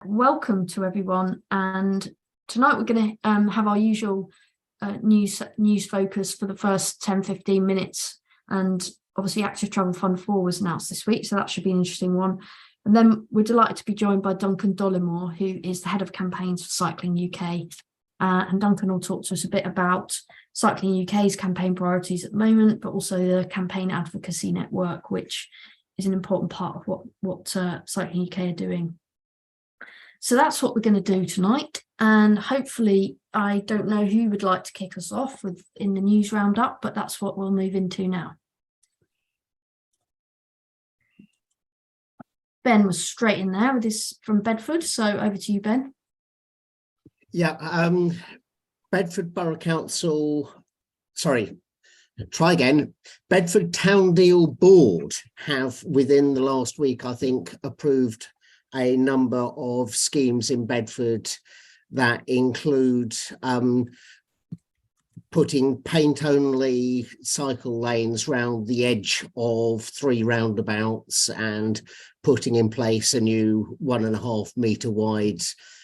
Welcome to everyone, and tonight we're going to have our usual news focus for the first 10-15 minutes, and obviously Active Travel Fund 4 was announced this week, so that should be an interesting one. And then we're delighted to be joined by Duncan Dollimore, who is the head of campaigns for Cycling UK, and Duncan will talk to us a bit about Cycling UK's campaign priorities at the moment, but also the Campaign Advocacy Network, which is an important part of what Cycling UK are doing. So that's what we're going to do tonight, and hopefully, I don't know who would like to kick us off in the news roundup, but that's what we'll move into now. Ben was straight in there with this from Bedford, so over to you, Ben. Yeah, Bedford Borough Council, Bedford Town Deal Board have within the last week, I think, approved a number of schemes in Bedford that include putting paint-only cycle lanes round the edge of 3 roundabouts and putting in place a new 1.5 metre wide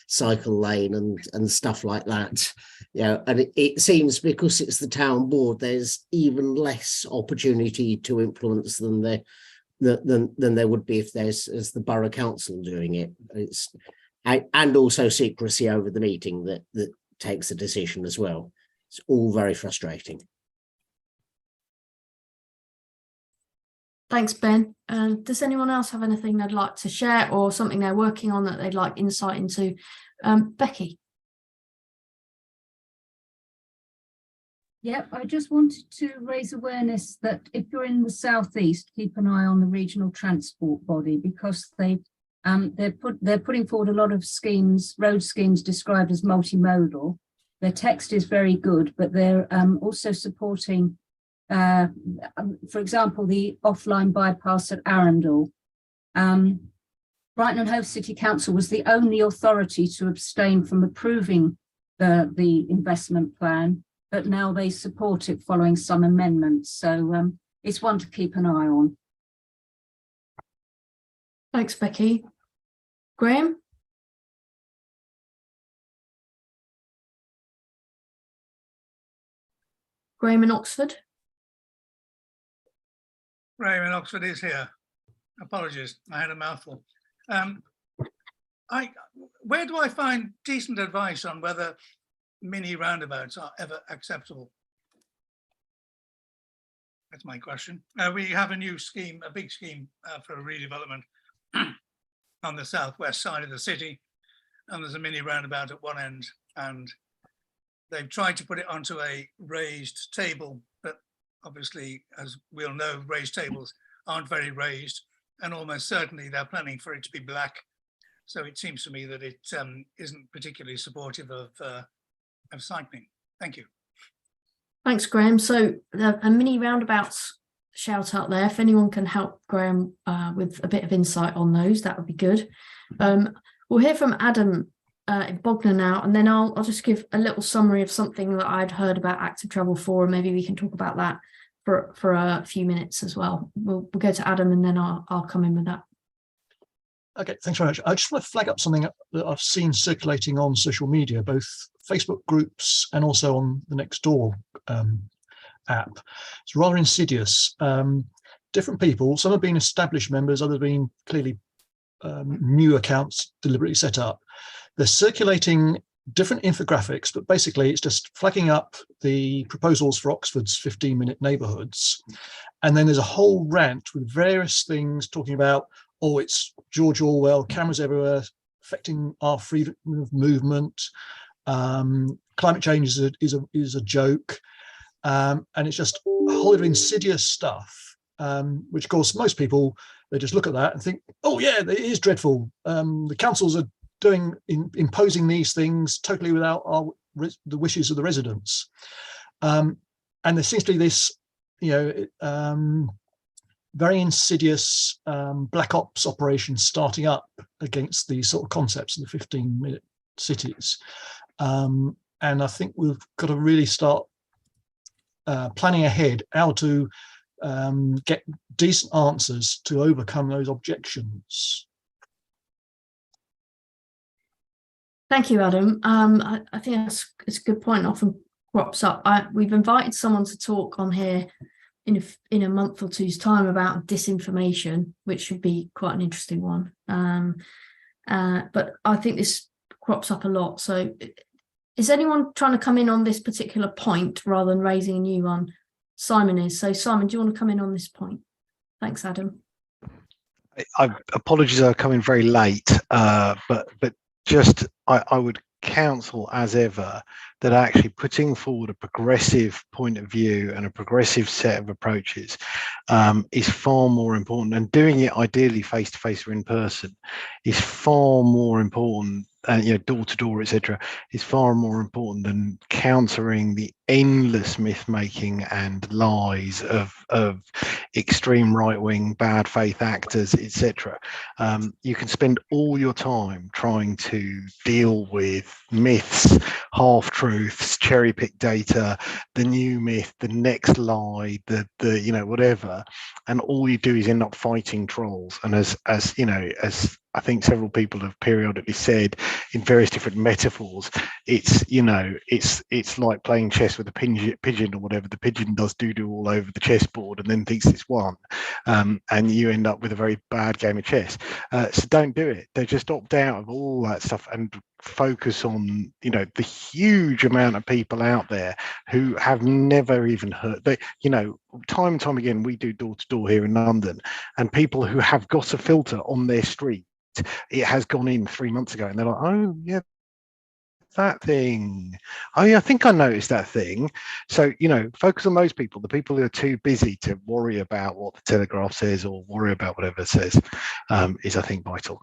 cycle lane and stuff like that. And it seems, because it's the town board, there's even less opportunity to influence than there would be if there's the borough council doing it. And also secrecy over the meeting that takes a decision as well. It's all very frustrating. Thanks, Ben. Does anyone else have anything they'd like to share, or something they're working on that they'd like insight into? Becky. Yep, I just wanted to raise awareness that if you're in the southeast, keep an eye on the regional transport body, because they're putting forward a lot of schemes, road schemes described as multimodal. Their text is very good, but they're also supporting, for example, the offline bypass at Arundel. Brighton and Hove City Council was the only authority to abstain from approving the investment plan, but now they support it following some amendments. So it's one to keep an eye on. Thanks, Becky. Graham? Graham in Oxford? Graham in Oxford is here. Apologies, I had a mouthful. Where do I find decent advice on whether mini roundabouts are ever acceptable? That's my question. We have a new scheme, a big scheme for a redevelopment on the southwest side of the city, and there's a mini roundabout at one end, and they've tried to put it onto a raised table, but obviously, as we all know, raised tables aren't very raised, and almost certainly they're planning for it to be black. So it seems to me that it isn't particularly supportive of cycling. Thank you. Thanks, Graham. So a mini roundabouts shout out there. If anyone can help Graham with a bit of insight on those, that would be good. We'll hear from Adam in Bognor now, and then I'll just give a little summary of something that I'd heard about Active Travel 4, and maybe we can talk about that for a few minutes as well. We'll go to Adam, and then I'll come in with that. Okay, thanks very much. I just want to flag up something that I've seen circulating on social media, both Facebook groups and also on the Nextdoor app. It's rather insidious. Different people, some have been established members, others have been clearly new accounts deliberately set up. They're circulating different infographics, but basically it's just flagging up the proposals for Oxford's 15-minute neighbourhoods. And then there's a whole rant with various things talking about, oh, it's George Orwell, cameras everywhere, affecting our freedom of movement. Climate change is a joke. And it's just a whole lot of insidious stuff, which of course most people, they just look at that and think, oh yeah, it is dreadful. The councils are imposing these things totally without the wishes of the residents. And there seems to be this, very insidious black ops operation starting up against these sort of concepts in the 15-minute cities. And I think we've got to really start planning ahead how to get decent answers to overcome those objections. Thank you, Adam. I think it's a good point. Often crops up. We've invited someone to talk on here in a month or two's time about disinformation, which should be quite an interesting one. But I think this crops up a lot. So is anyone trying to come in on this particular point rather than raising a new one? Simon is. So Simon, do you want to come in on this point? Thanks, Adam. I apologies, I've come in very late, but just I would counsel as ever that actually putting forward a progressive point of view and a progressive set of approaches is far more important, and doing it ideally face to face or in person is far more important, and door to door, etc., is far more important than countering the endless myth making and lies of extreme right-wing bad faith actors, etc. You can spend all your time trying to deal with myths, half-truths, cherry-pick data, the new myth, the next lie, the whatever, and all you do is end up fighting trolls. And as I think several people have periodically said in various different metaphors, it's like playing chess with a pigeon or whatever. The pigeon does doo-doo all over the chessboard and then thinks it's won, and you end up with a very bad game of chess. So don't do it. They just opt out of all that stuff and focus on the huge amount of people out there who have never even heard. Time and time again we do door to door here in London, and people who have got a filter on their street, it has gone in 3 months ago, and they're like, oh yeah, that thing, oh yeah, I think I noticed that thing. So focus on those people. The people who are too busy to worry about what the Telegraph says or worry about whatever it says is, I think, vital.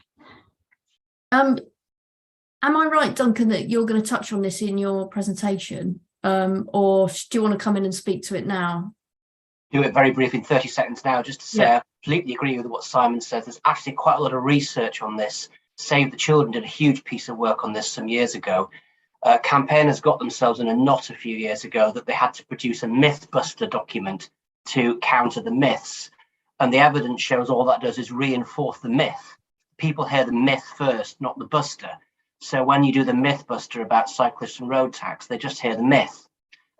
Am I right, Duncan, that you're going to touch on this in your presentation, or do you want to come in and speak to it now? Do it very brief in 30 seconds now, just to say I completely agree with what Simon said. There's actually quite a lot of research on this. Save the Children did a huge piece of work on this some years ago. Campaigners got themselves in a knot a few years ago that they had to produce a Mythbuster document to counter the myths. And the evidence shows all that does is reinforce the myth. People hear the myth first, not the buster. So when you do the Mythbuster about cyclists and road tax, they just hear the myth.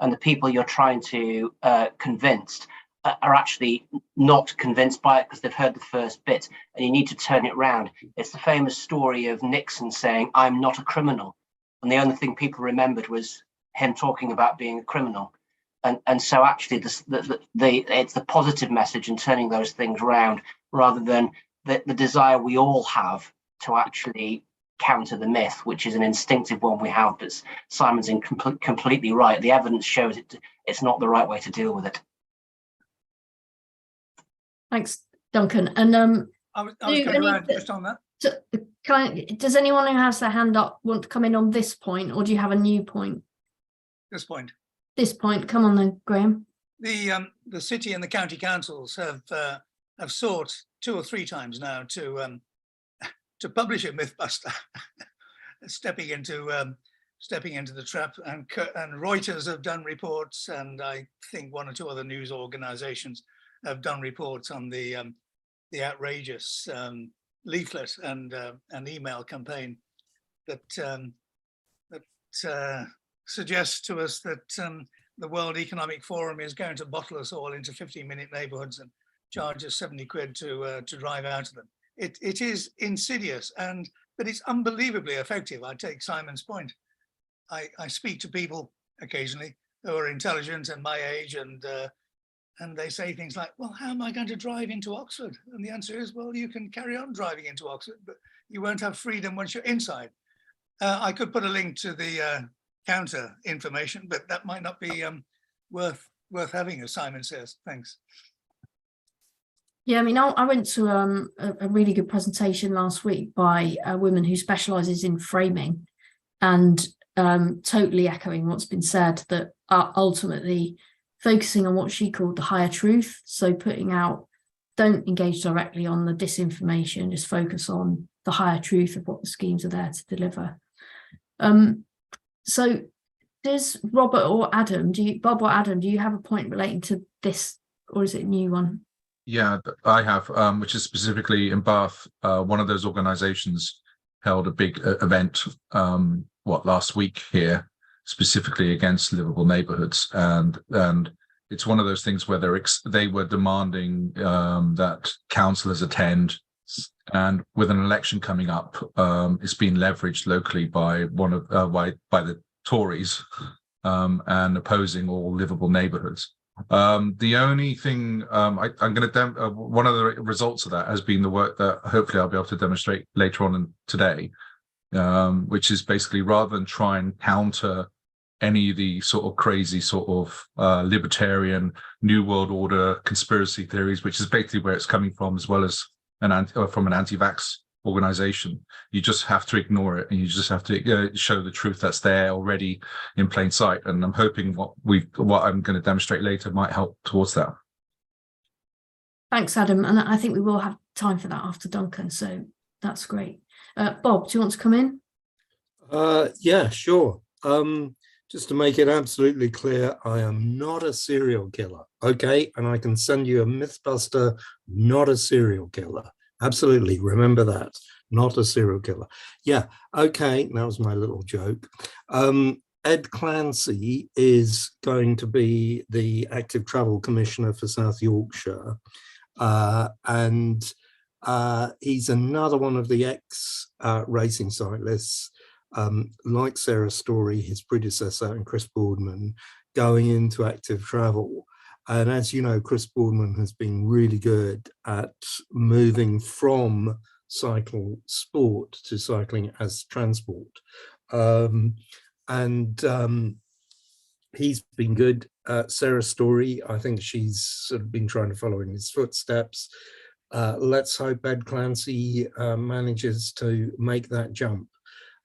And the people you're trying to convince are actually not convinced by it because they've heard the first bit, and you need to turn it around. It's the famous story of Nixon saying, "I'm not a criminal." And the only thing people remembered was him talking about being a criminal. And so actually it's the positive message and turning those things around rather than the desire we all have to actually counter the myth, which is an instinctive one we have. But Simon's completely right. The evidence shows it's not the right way to deal with it. Thanks, Duncan. And I was going to add just on that. Does anyone who has their hand up want to come in on this point, or do you have a new point? This point. This point. Come on then, Graham. The city and the county councils have sought 2 or 3 times now to publish a Mythbuster, stepping into the trap, and Reuters have done reports, and I think 1 or 2 other news organisations have done reports on the outrageous leaflet and email campaign that suggests to us that the World Economic Forum is going to bottle us all into 15-minute neighbourhoods and charge us 70 quid to drive out of them. It is insidious, but it's unbelievably effective. I take Simon's point. I speak to people occasionally who are intelligent and my age, and they say things like, well, how am I going to drive into Oxford? And the answer is, well, you can carry on driving into Oxford, but you won't have freedom once you're inside. I could put a link to the counter information, but that might not be worth having, as Simon says. Thanks. Yeah, I mean, I went to a really good presentation last week by a woman who specialises in framing, and totally echoing what's been said, that ultimately focusing on what she called the higher truth. So putting out, don't engage directly on the disinformation, just focus on the higher truth of what the schemes are there to deliver. So does Robert or Adam, Bob or Adam, do you have a point relating to this, or is it a new one? Yeah, I have, which is specifically in Bath, one of those organisations held a big event last week here, specifically against livable neighbourhoods, and it's one of those things where they were demanding that councillors attend, and with an election coming up, it's been leveraged locally by by the Tories and opposing all livable neighbourhoods. The only thing I'm going to one of the results of that has been the work that hopefully I'll be able to demonstrate later on today, which is basically, rather than try and counter any of the sort of crazy sort of libertarian New World Order conspiracy theories, which is basically where it's coming from, as well as from an anti-vax organization. You just have to ignore it, and you just have to show the truth that's there already in plain sight. And I'm hoping what I'm going to demonstrate later might help towards that. Thanks, Adam. And I think we will have time for that after Duncan, so that's great. Bob, do you want to come in? Yeah, sure. Just to make it absolutely clear, I am not a serial killer, okay? And I can send you a Mythbuster, not a serial killer. Absolutely, remember that, not a serial killer. Yeah, okay, that was my little joke. Ed Clancy is going to be the Active Travel Commissioner for South Yorkshire. And he's another one of the ex-racing cyclists, like Sarah Story, his predecessor, and Chris Boardman, going into active travel. And as you know, Chris Boardman has been really good at moving from cycle sport to cycling as transport. He's been good. Sarah Story, I think she's sort of been trying to follow in his footsteps. Let's hope Ed Clancy manages to make that jump.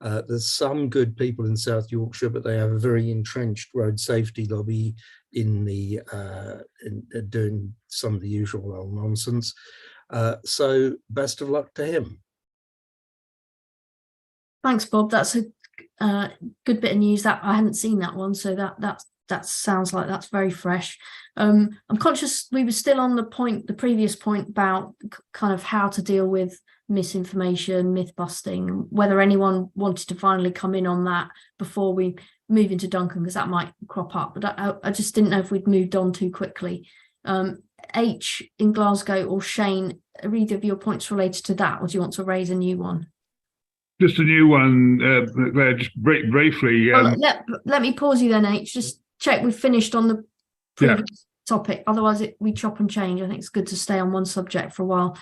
There's some good people in South Yorkshire, but they have a very entrenched road safety lobby in doing some of the usual old nonsense. So best of luck to him. Thanks, Bob. That's a good bit of news. That I hadn't seen that one, so that sounds like that's very fresh. I'm conscious we were still on the previous point about kind of how to deal with misinformation, myth busting, whether anyone wanted to finally come in on that before we move into Duncan, because that might crop up. But I just didn't know if we'd moved on too quickly. H in Glasgow or Shane, are either of your points related to that, or do you want to raise a new one? Just a new one, Claire, just briefly. Well, let me pause you then, H. Just check we've finished on the previous topic. Otherwise, we chop and change. I think it's good to stay on one subject for a while.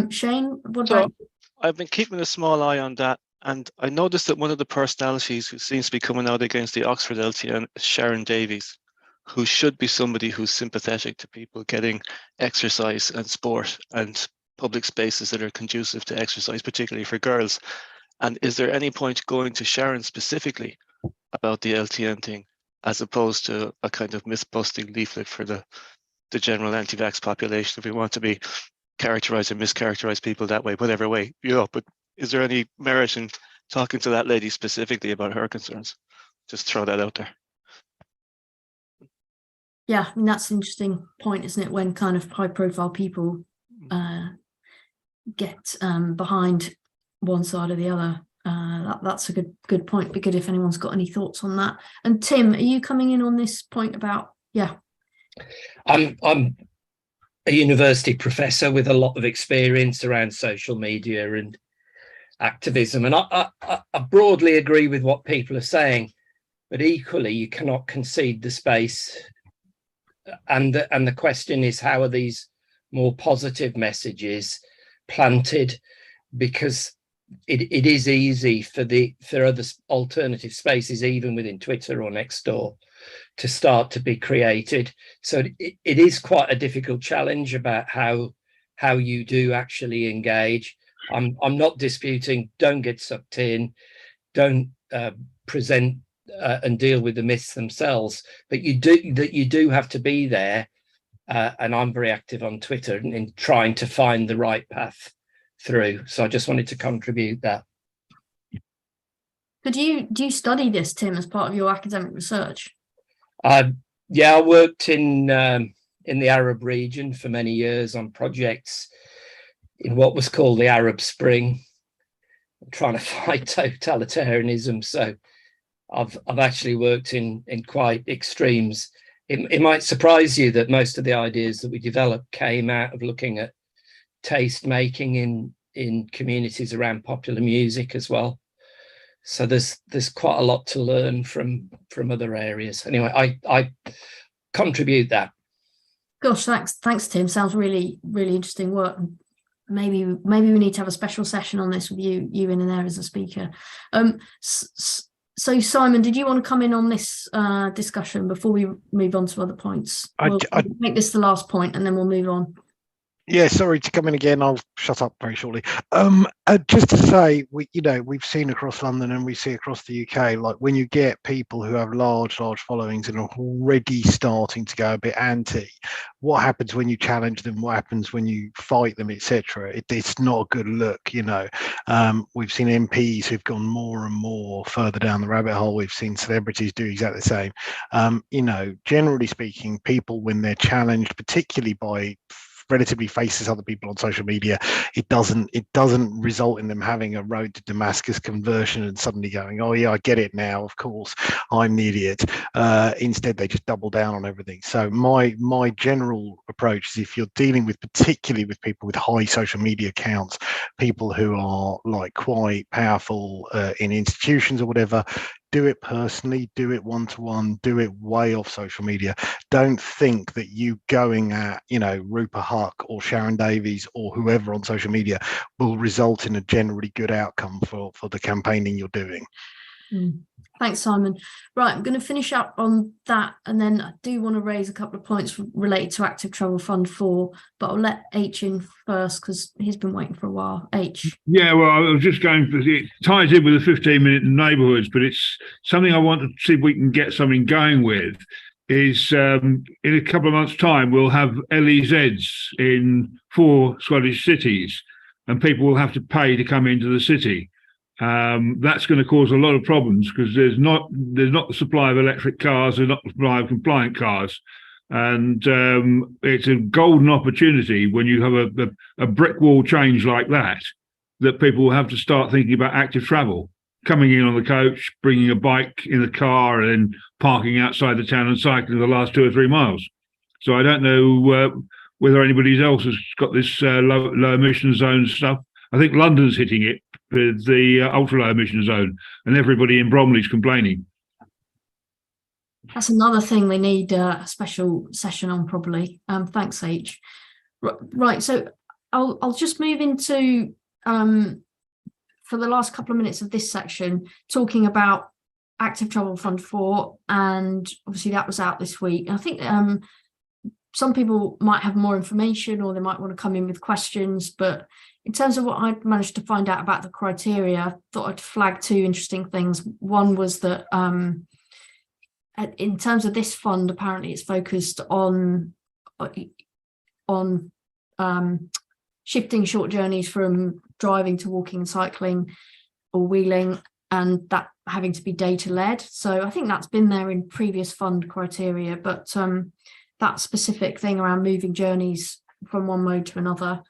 Shane, what about you? I've been keeping a small eye on that, and I noticed that one of the personalities who seems to be coming out against the Oxford LTN is Sharon Davies, who should be somebody who's sympathetic to people getting exercise and sport and public spaces that are conducive to exercise, particularly for girls. And is there any point going to Sharon specifically about the LTN thing, as opposed to a kind of myth-busting leaflet for the general anti-vax population, if we want to be characterize or mischaracterize people that way, whatever way, but is there any merit in talking to that lady specifically about her concerns? Just throw that out there. Yeah, I mean, that's an interesting point, isn't it, when kind of high-profile people get behind one side or the other. That's a good point. Be good if anyone's got any thoughts on that. And Tim, are you coming in on this point about I'm a university professor with a lot of experience around social media and activism, and I broadly agree with what people are saying, but equally you cannot concede the space, and the question is, how are these more positive messages planted? Because it is easy for other alternative spaces, even within Twitter or Nextdoor, to start to be created. So it is quite a difficult challenge about how you do actually engage. I'm not disputing, don't get sucked in, don't present and deal with the myths themselves, but you do have to be there. And I'm very active on Twitter in trying to find the right path through. So I just wanted to contribute that. do you study this, Tim, as part of your academic research? I worked in the Arab region for many years on projects in what was called the Arab Spring, trying to fight totalitarianism. So I've actually worked in quite extremes. It might surprise you that most of the ideas that we developed came out of looking at taste making in communities around popular music as well. So there's quite a lot to learn from other areas. Anyway, I contribute that. Gosh, thanks, Tim. Sounds really, really interesting work. Maybe we need to have a special session on this with you in there as a speaker. So Simon, did you want to come in on this discussion before we move on to other points? We'll make this the last point and then we'll move on. Yeah, sorry to come in again. I'll shut up very shortly. Just to say, we've seen across London and we see across the UK, like when you get people who have large followings and are already starting to go a bit anti, what happens when you challenge them? What happens when you fight them, etc.? It's not a good look, We've seen MPs who've gone more and more further down the rabbit hole. We've seen celebrities do exactly the same. Generally speaking, people, when they're challenged, particularly by relatively faceless other people on social media, it doesn't result in them having a road to Damascus conversion and suddenly going, oh yeah, I get it now, of course, I'm the idiot. Instead, they just double down on everything. So my general approach is, if you're dealing with, particularly with people with high social media accounts, people who are like quite powerful in institutions or whatever, do it personally, do it one-to-one, do it way off social media. Don't think that you going at, Rupert Huck or Sharon Davies or whoever on social media will result in a generally good outcome for the campaigning you're doing. Thanks, Simon. Right, I'm going to finish up on that, and then I do want to raise a couple of points related to Active Travel Fund 4, but I'll let H in first because he's been waiting for a while. H. Yeah, well, I was just going, it ties in with the 15-minute neighbourhoods, but it's something I want to see if we can get something going with. Is in a couple of months' time, we'll have LEZs in 4 Scottish cities, and people will have to pay to come into the city. That's going to cause a lot of problems because there's not the supply of electric cars, there's not the supply of compliant cars, and it's a golden opportunity when you have a brick wall change like that people will have to start thinking about active travel, coming in on the coach, bringing a bike in the car, and then parking outside the town and cycling the last 2 or 3 miles. So I don't know whether anybody else has got this low emission zone stuff. I think London's hitting it with the ultra low emission zone, and everybody in Bromley's complaining. That's another thing they need a special session on, probably. Thanks, H. Right, so I'll just move into for the last couple of minutes of this section, talking about Active Travel Fund 4, and obviously that was out this week. I think some people might have more information, or they might want to come in with questions, but in terms of what I'd managed to find out about the criteria, I thought I'd flag 2 interesting things. One was that in terms of this fund, apparently it's focused on shifting short journeys from driving to walking and cycling or wheeling, and that having to be data led. So I think that's been there in previous fund criteria, but that specific thing around moving journeys from one mode to another.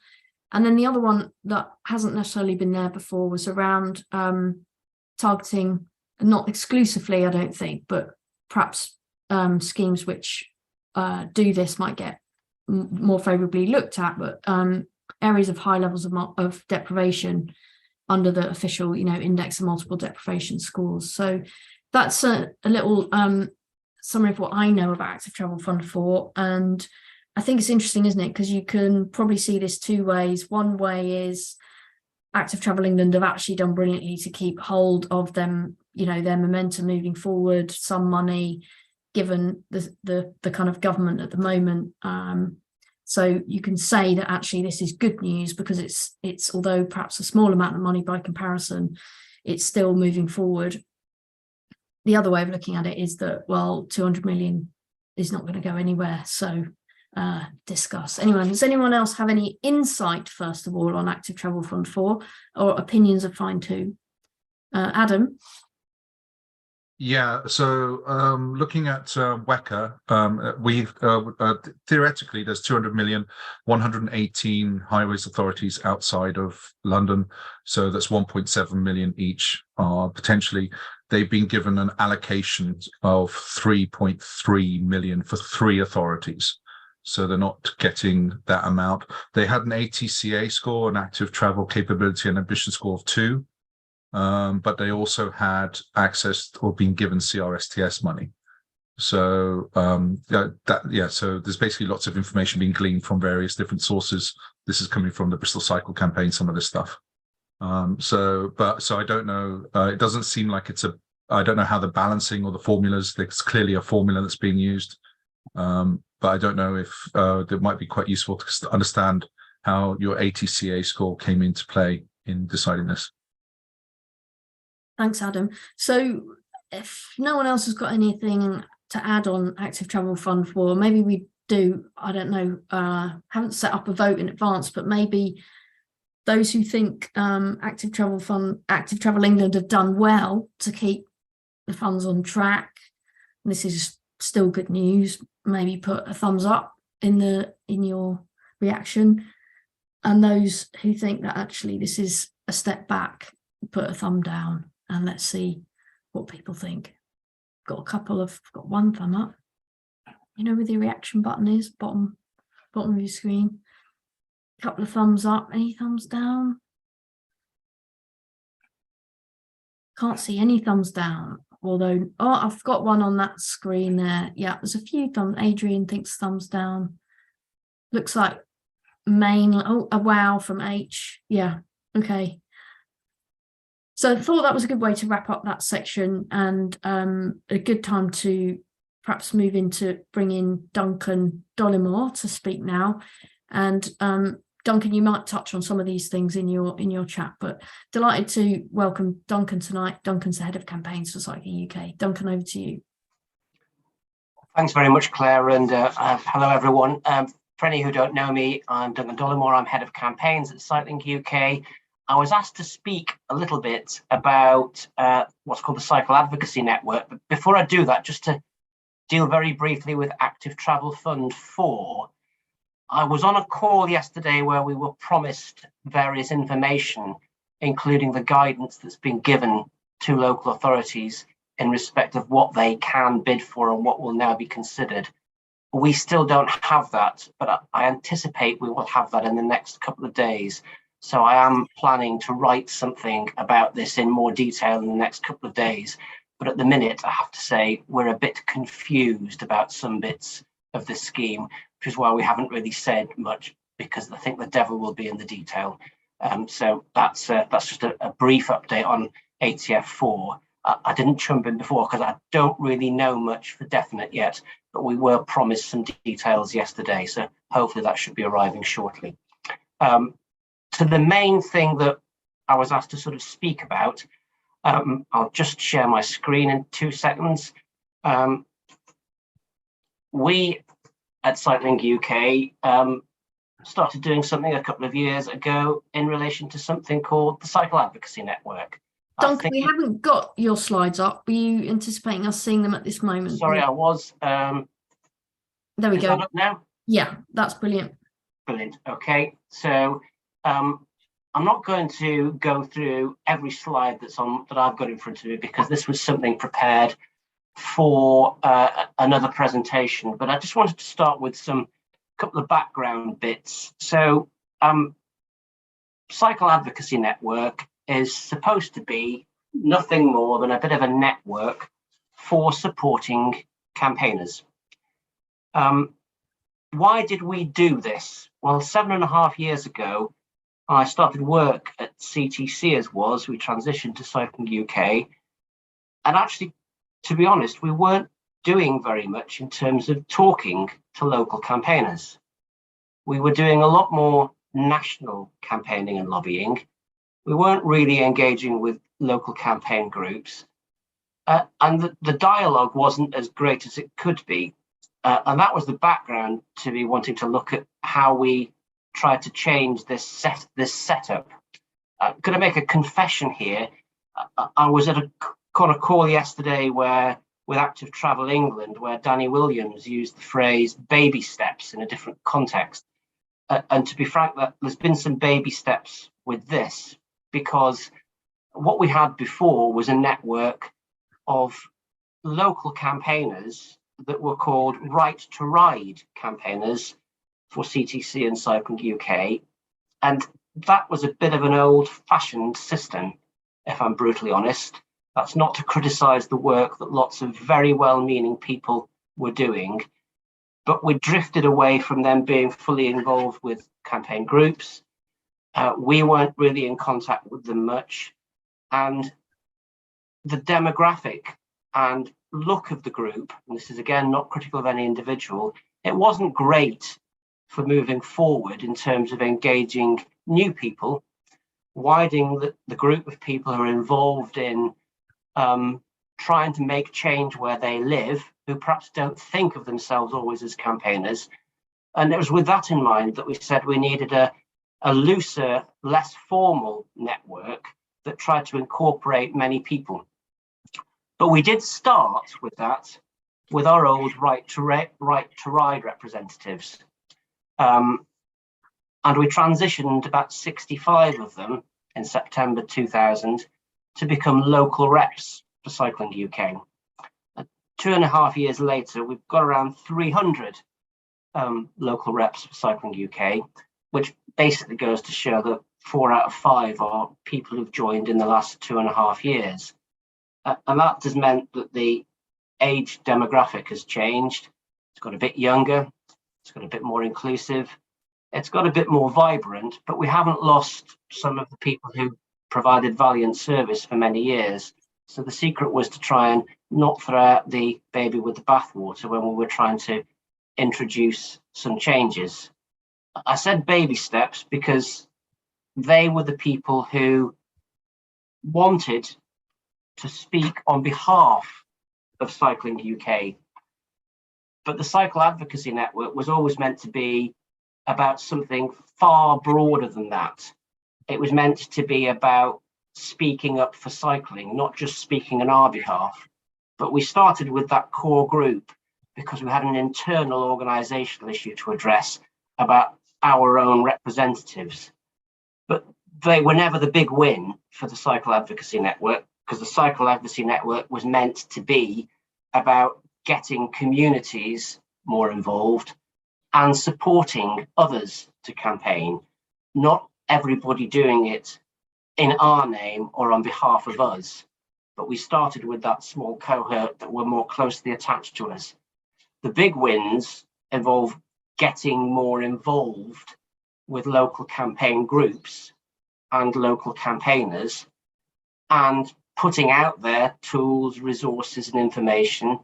And then the other one that hasn't necessarily been there before was around targeting, not exclusively, I don't think, but perhaps schemes which do this might get more favourably looked at, but areas of high levels of deprivation under the official, index of multiple deprivation scores. So that's a little summary of what I know about Active Travel Fund 4, and I think it's interesting, isn't it? Because you can probably see this 2 ways. One way is Active Travel England have actually done brilliantly to keep hold of them, their momentum moving forward, some money given the kind of government at the moment. So you can say that actually this is good news because it's although perhaps a small amount of money by comparison, it's still moving forward. The other way of looking at it is that, well, 200 million is not going to go anywhere. So discuss. Does anyone else have any insight, first of all, on Active Travel Fund 4, or opinions are fine too? Adam? Yeah, so looking at WECA, we've theoretically there's 200 million, 118 highways authorities outside of London, so that's 1.7 million each. Potentially, they've been given an allocation of 3.3 million for 3 authorities, so they're not getting that amount. They had an ATCA score, an active travel capability and ambition score of 2. But they also had access or been given CRSTS money. So so there's basically lots of information being gleaned from various different sources. This is coming from the Bristol Cycle campaign, some of this stuff. So I don't know. It doesn't seem like I don't know how the balancing or the formulas. There's clearly a formula that's being used, but I don't know if it might be quite useful to understand how your ATCA score came into play in deciding this. Thanks, Adam. So if no one else has got anything to add on Active Travel Fund 4, maybe we do, I don't know, haven't set up a vote in advance, but maybe those who think Active Travel England have done well to keep the funds on track, and this is still good news, maybe put a thumbs up in your reaction. And those who think that actually this is a step back, put a thumb down. And let's see what people think. Got one thumb up. You know where the reaction button is, bottom of your screen. A couple of thumbs up. Any thumbs down? Can't see any thumbs down. Although, I've got one on that screen there. Yeah, there's a few thumbs. Adrian thinks thumbs down. Looks like a wow from H. Yeah, okay. So I thought that was a good way to wrap up that section, and a good time to perhaps move into bring in Duncan Dollimore to speak now. And Duncan, you might touch on some of these things in your chat, but delighted to welcome Duncan tonight. Duncan's the head of campaigns for Cycling UK. Duncan, over to you. Thanks very much, Claire, and hello everyone. For any who don't know me, I'm Duncan Dollimore. I'm head of campaigns at Cycling UK. I was asked to speak a little bit about what's called the Cycle Advocacy Network. But before I do that, just to deal very briefly with Active Travel Fund 4, I was on a call yesterday where we were promised various information, including the guidance that's been given to local authorities in respect of what they can bid for and what will now be considered. We still don't have that, but I anticipate we will have that in the next couple of days. So I am planning to write something about this in more detail in the next couple of days. But at the minute, I have to say, we're a bit confused about some bits of the scheme, which is why we haven't really said much, because I think the devil will be in the detail. So that's just a brief update on ATF4. I didn't jump in before because I don't really know much for definite yet, but we were promised some details yesterday. So hopefully that should be arriving shortly. So the main thing that I was asked to sort of speak about, I'll just share my screen in 2 seconds. We at Cycling UK started doing something a couple of years ago in relation to something called the Cycle Advocacy Network. Duncan, we haven't got your slides up. Were you anticipating us seeing them at this moment? Sorry, I was. There we go. That up now? Yeah, that's brilliant. Brilliant. Okay, so I'm not going to go through every slide that I've got in front of me, because this was something prepared for another presentation, but I just wanted to start with a couple of background bits. So Cycle Advocacy Network is supposed to be nothing more than a bit of a network for supporting campaigners. Why did we do this? Well, 7.5 years ago, I started work at CTC we transitioned to Cycling UK. And actually, to be honest, we weren't doing very much in terms of talking to local campaigners. We were doing a lot more national campaigning and lobbying. We weren't really engaging with local campaign groups. And the dialogue wasn't as great as it could be. And that was the background to me wanting to look at how we try to change this setup. I'm going to make a confession here. I was at caught a call yesterday with Active Travel England, where Danny Williams used the phrase baby steps in a different context. And to be frank, there's been some baby steps with this, because what we had before was a network of local campaigners that were called Right to Ride campaigners for CTC and Cycling UK. And that was a bit of an old-fashioned system, if I'm brutally honest. That's not to criticise the work that lots of very well-meaning people were doing, but we drifted away from them being fully involved with campaign groups. We weren't really in contact with them much. And the demographic and look of the group, and this is again not critical of any individual, it wasn't great for moving forward in terms of engaging new people, widening the group of people who are involved in trying to make change where they live, who perhaps don't think of themselves always as campaigners. And it was with that in mind that we said we needed a looser, less formal network that tried to incorporate many people. But we did start with that with our old Right to Ride representatives. And we transitioned about 65 of them in September 2000 to become local reps for Cycling UK. 2.5 years later, we've got around 300 local reps for Cycling UK, which basically goes to show that 4 out of 5 are people who've joined in the last 2.5 years. And that has meant that the age demographic has changed. It's got a bit younger, it's got a bit more inclusive, it's got a bit more vibrant, but we haven't lost some of the people who provided valiant service for many years. So the secret was to try and not throw out the baby with the bathwater when we were trying to introduce some changes. I said baby steps because they were the people who wanted to speak on behalf of Cycling UK. But the Cycle Advocacy Network was always meant to be about something far broader than that. It was meant to be about speaking up for cycling, not just speaking on our behalf. But we started with that core group because we had an internal organisational issue to address about our own representatives. But they were never the big win for the Cycle Advocacy Network, because the Cycle Advocacy Network was meant to be about getting communities more involved and supporting others to campaign, not everybody doing it in our name or on behalf of us. But we started with that small cohort that were more closely attached to us. The big wins involve getting more involved with local campaign groups and local campaigners and putting out there tools, resources and information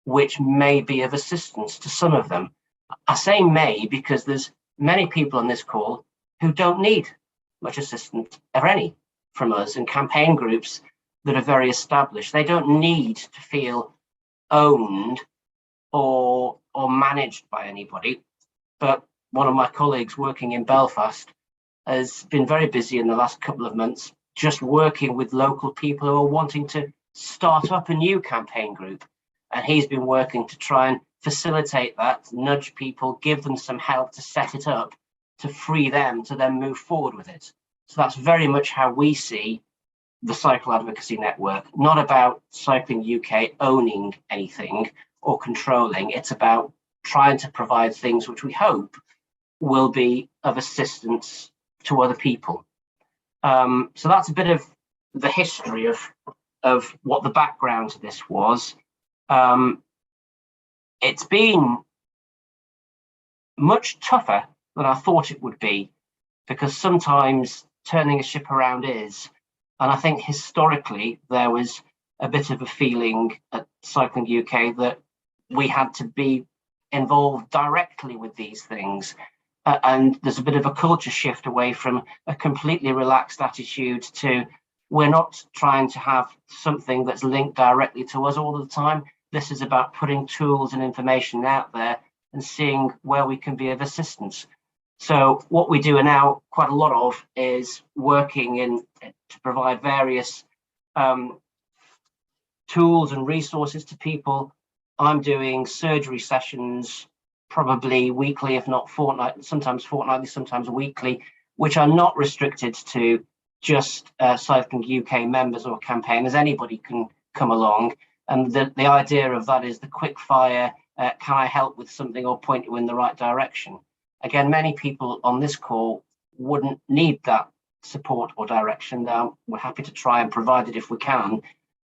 which may be of assistance to some of them. I say may because there's many people on this call who don't need much assistance, if any, from us, and campaign groups that are very established. They don't need to feel owned or managed by anybody. But one of my colleagues working in Belfast has been very busy in the last couple of months just working with local people who are wanting to start up a new campaign group. And he's been working to try and facilitate that, nudge people, give them some help to set it up, to free them to then move forward with it. So that's very much how we see the Cycle Advocacy Network, not about Cycling UK owning anything or controlling. It's about trying to provide things which we hope will be of assistance to other people. So that's a bit of the history of what the background to this was. It's been much tougher than I thought it would be, because sometimes turning a ship around is, and I think historically there was a bit of a feeling at Cycling UK that we had to be involved directly with these things. And there's a bit of a culture shift away from a completely relaxed attitude to we're not trying to have something that's linked directly to us all the time. This is about putting tools and information out there and seeing where we can be of assistance. So what we do now quite a lot of is working to provide various tools and resources to people. I'm doing surgery sessions probably weekly, if not fortnightly, sometimes fortnightly, sometimes weekly, which are not restricted to just Cycling UK members or campaigners. Anybody can come along. And the idea of that is the quick fire, can I help with something or point you in the right direction? Again, many people on this call wouldn't need that support or direction. Now, we're happy to try and provide it if we can.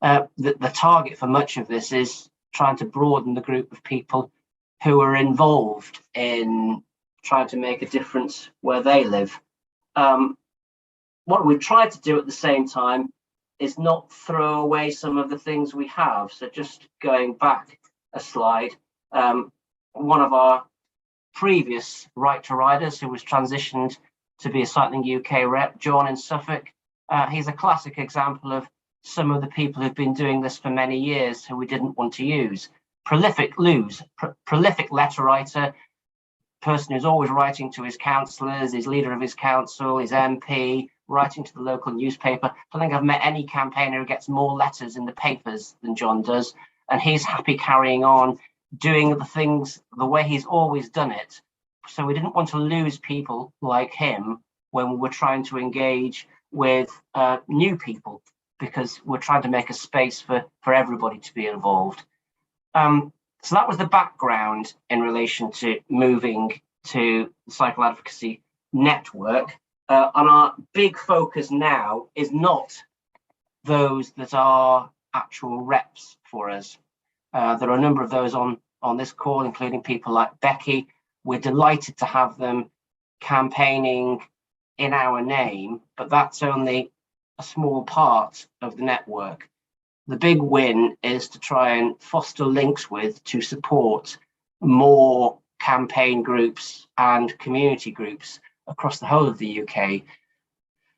The target for much of this is trying to broaden the group of people who are involved in trying to make a difference where they live. What we've tried to do at the same time is not throw away some of the things we have. So just going back a slide, one of our previous Right to Riders who was transitioned to be a Cycling UK rep, John in Suffolk, he's a classic example of some of the people who've been doing this for many years who we didn't want to use. Prolific letter writer, person who's always writing to his councillors, his leader of his council, his MP, writing to the local newspaper. I don't think I've met any campaigner who gets more letters in the papers than John does. And he's happy carrying on doing the things the way he's always done it. So we didn't want to lose people like him when we were trying to engage with new people, because we're trying to make a space for everybody to be involved. So that was the background in relation to moving to the Cycle Advocacy Network. And our big focus now is not those that are actual reps for us. There are a number of those on this call, including people like Becky. We're delighted to have them campaigning in our name, but that's only a small part of the network. The big win is to try and foster links with, to support more campaign groups and community groups across the whole of the UK.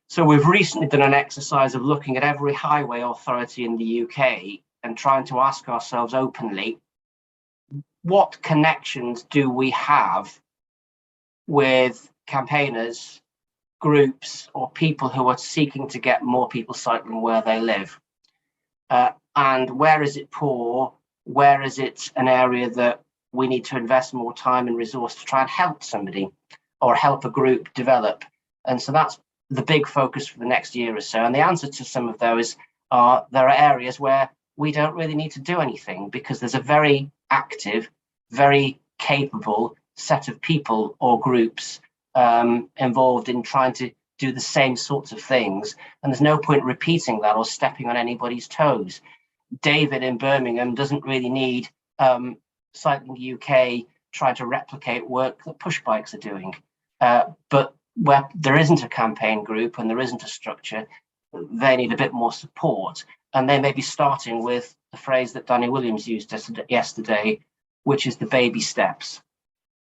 So we've recently done an exercise of looking at every highway authority in the UK and trying to ask ourselves openly, what connections do we have with campaigners, groups, or people who are seeking to get more people cycling where they live? And where is it poor? Where is it an area that we need to invest more time and resource to try and help somebody or help a group develop? And so that's the big focus for the next year or so. And the answer to some of those are, there are areas where we don't really need to do anything because there's a very active, very capable set of people or groups involved in trying to do the same sorts of things. And there's no point repeating that or stepping on anybody's toes. David in Birmingham doesn't really need Cycling UK trying to replicate work that push bikes are doing. But where there isn't a campaign group and there isn't a structure, they need a bit more support. And they may be starting with the phrase that Danny Williams used yesterday, which is the baby steps.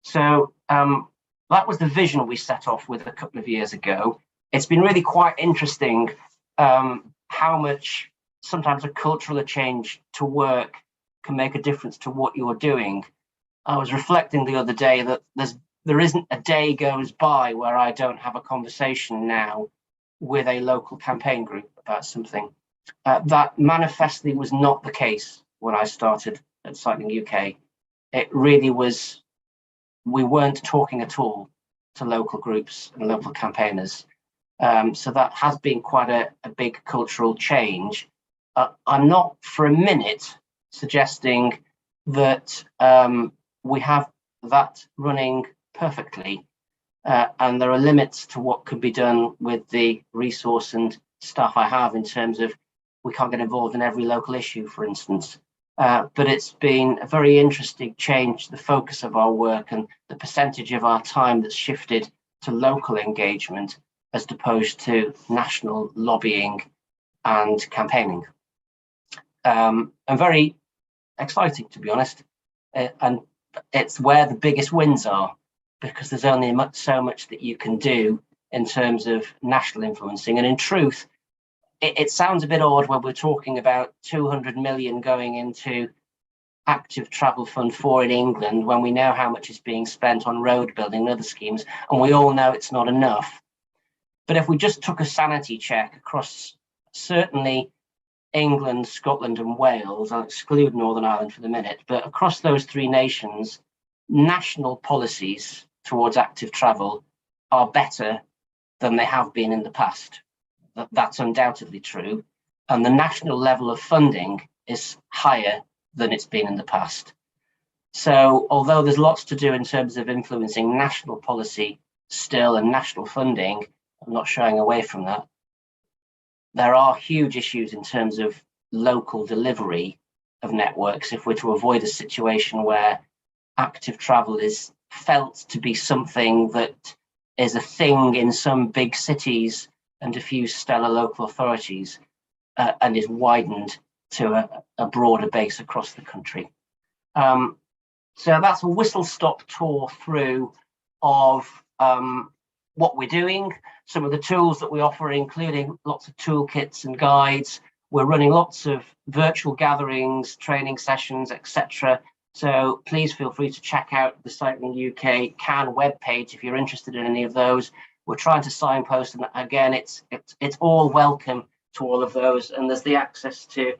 So that was the vision we set off with a couple of years ago. It's been really quite interesting how much sometimes a cultural change to work can make a difference to what you're doing. I was reflecting the other day that there isn't a day goes by where I don't have a conversation now with a local campaign group about something. That manifestly was not the case when I started at Cycling UK. It really was, we weren't talking at all to local groups and local campaigners. So that has been quite a big cultural change. I'm not for a minute suggesting that we have that running perfectly. And there are limits to what can be done with the resource and staff I have in terms of we can't get involved in every local issue, for instance. But it's been a very interesting change, the focus of our work and the percentage of our time that's shifted to local engagement as opposed to national lobbying and campaigning. And very exciting, to be honest. And it's where the biggest wins are, because there's only so much that you can do in terms of national influencing. And in truth, it sounds a bit odd when we're talking about 200 million going into active travel fund 4 in England, when we know how much is being spent on road building and other schemes, and we all know it's not enough. But if we just took a sanity check across certainly England, Scotland and Wales, I'll exclude Northern Ireland for the minute, but across those three nations, national policies towards active travel are better than they have been in the past. That's undoubtedly true. And the national level of funding is higher than it's been in the past. So although there's lots to do in terms of influencing national policy still and national funding, I'm not shying away from that. There are huge issues in terms of local delivery of networks if we're to avoid a situation where active travel is felt to be something that is a thing in some big cities and a few stellar local authorities and is widened to a broader base across the country. So that's a whistle-stop tour through of what we're doing, some of the tools that we offer, including lots of toolkits and guides. We're running lots of virtual gatherings, training sessions, etc. So please feel free to check out the Cycling UK CAN webpage if you're interested in any of those. We're trying to signpost, and again, it's all welcome to all of those. And there's the access to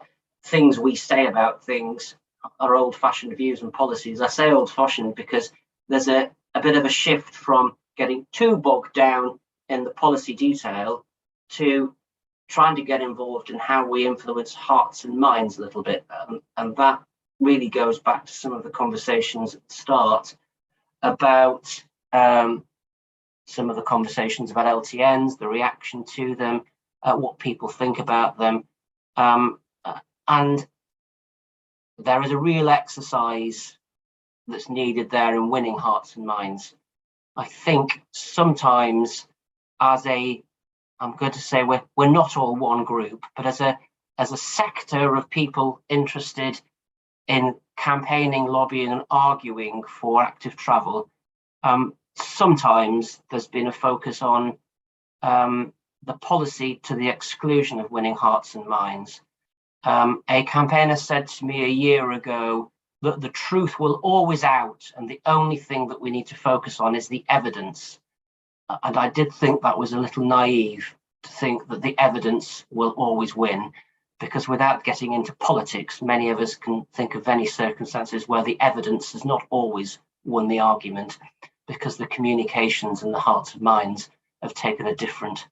things we say about things, our old-fashioned views and policies. I say old-fashioned because there's a bit of a shift from getting too bogged down in the policy detail to trying to get involved in how we influence hearts and minds a little bit. And that really goes back to some of the conversations at the start about some of the conversations about LTNs, the reaction to them, what people think about them. And there is a real exercise that's needed there in winning hearts and minds. I think sometimes I'm going to say we're not all one group, but as a sector of people interested in campaigning, lobbying and arguing for active travel, sometimes there's been a focus on the policy to the exclusion of winning hearts and minds. A campaigner said to me a year ago that the truth will always out and the only thing that we need to focus on is the evidence. And I did think that was a little naive to think that the evidence will always win, because without getting into politics, many of us can think of any circumstances where the evidence has not always won the argument, because the communications and the hearts and minds have taken a different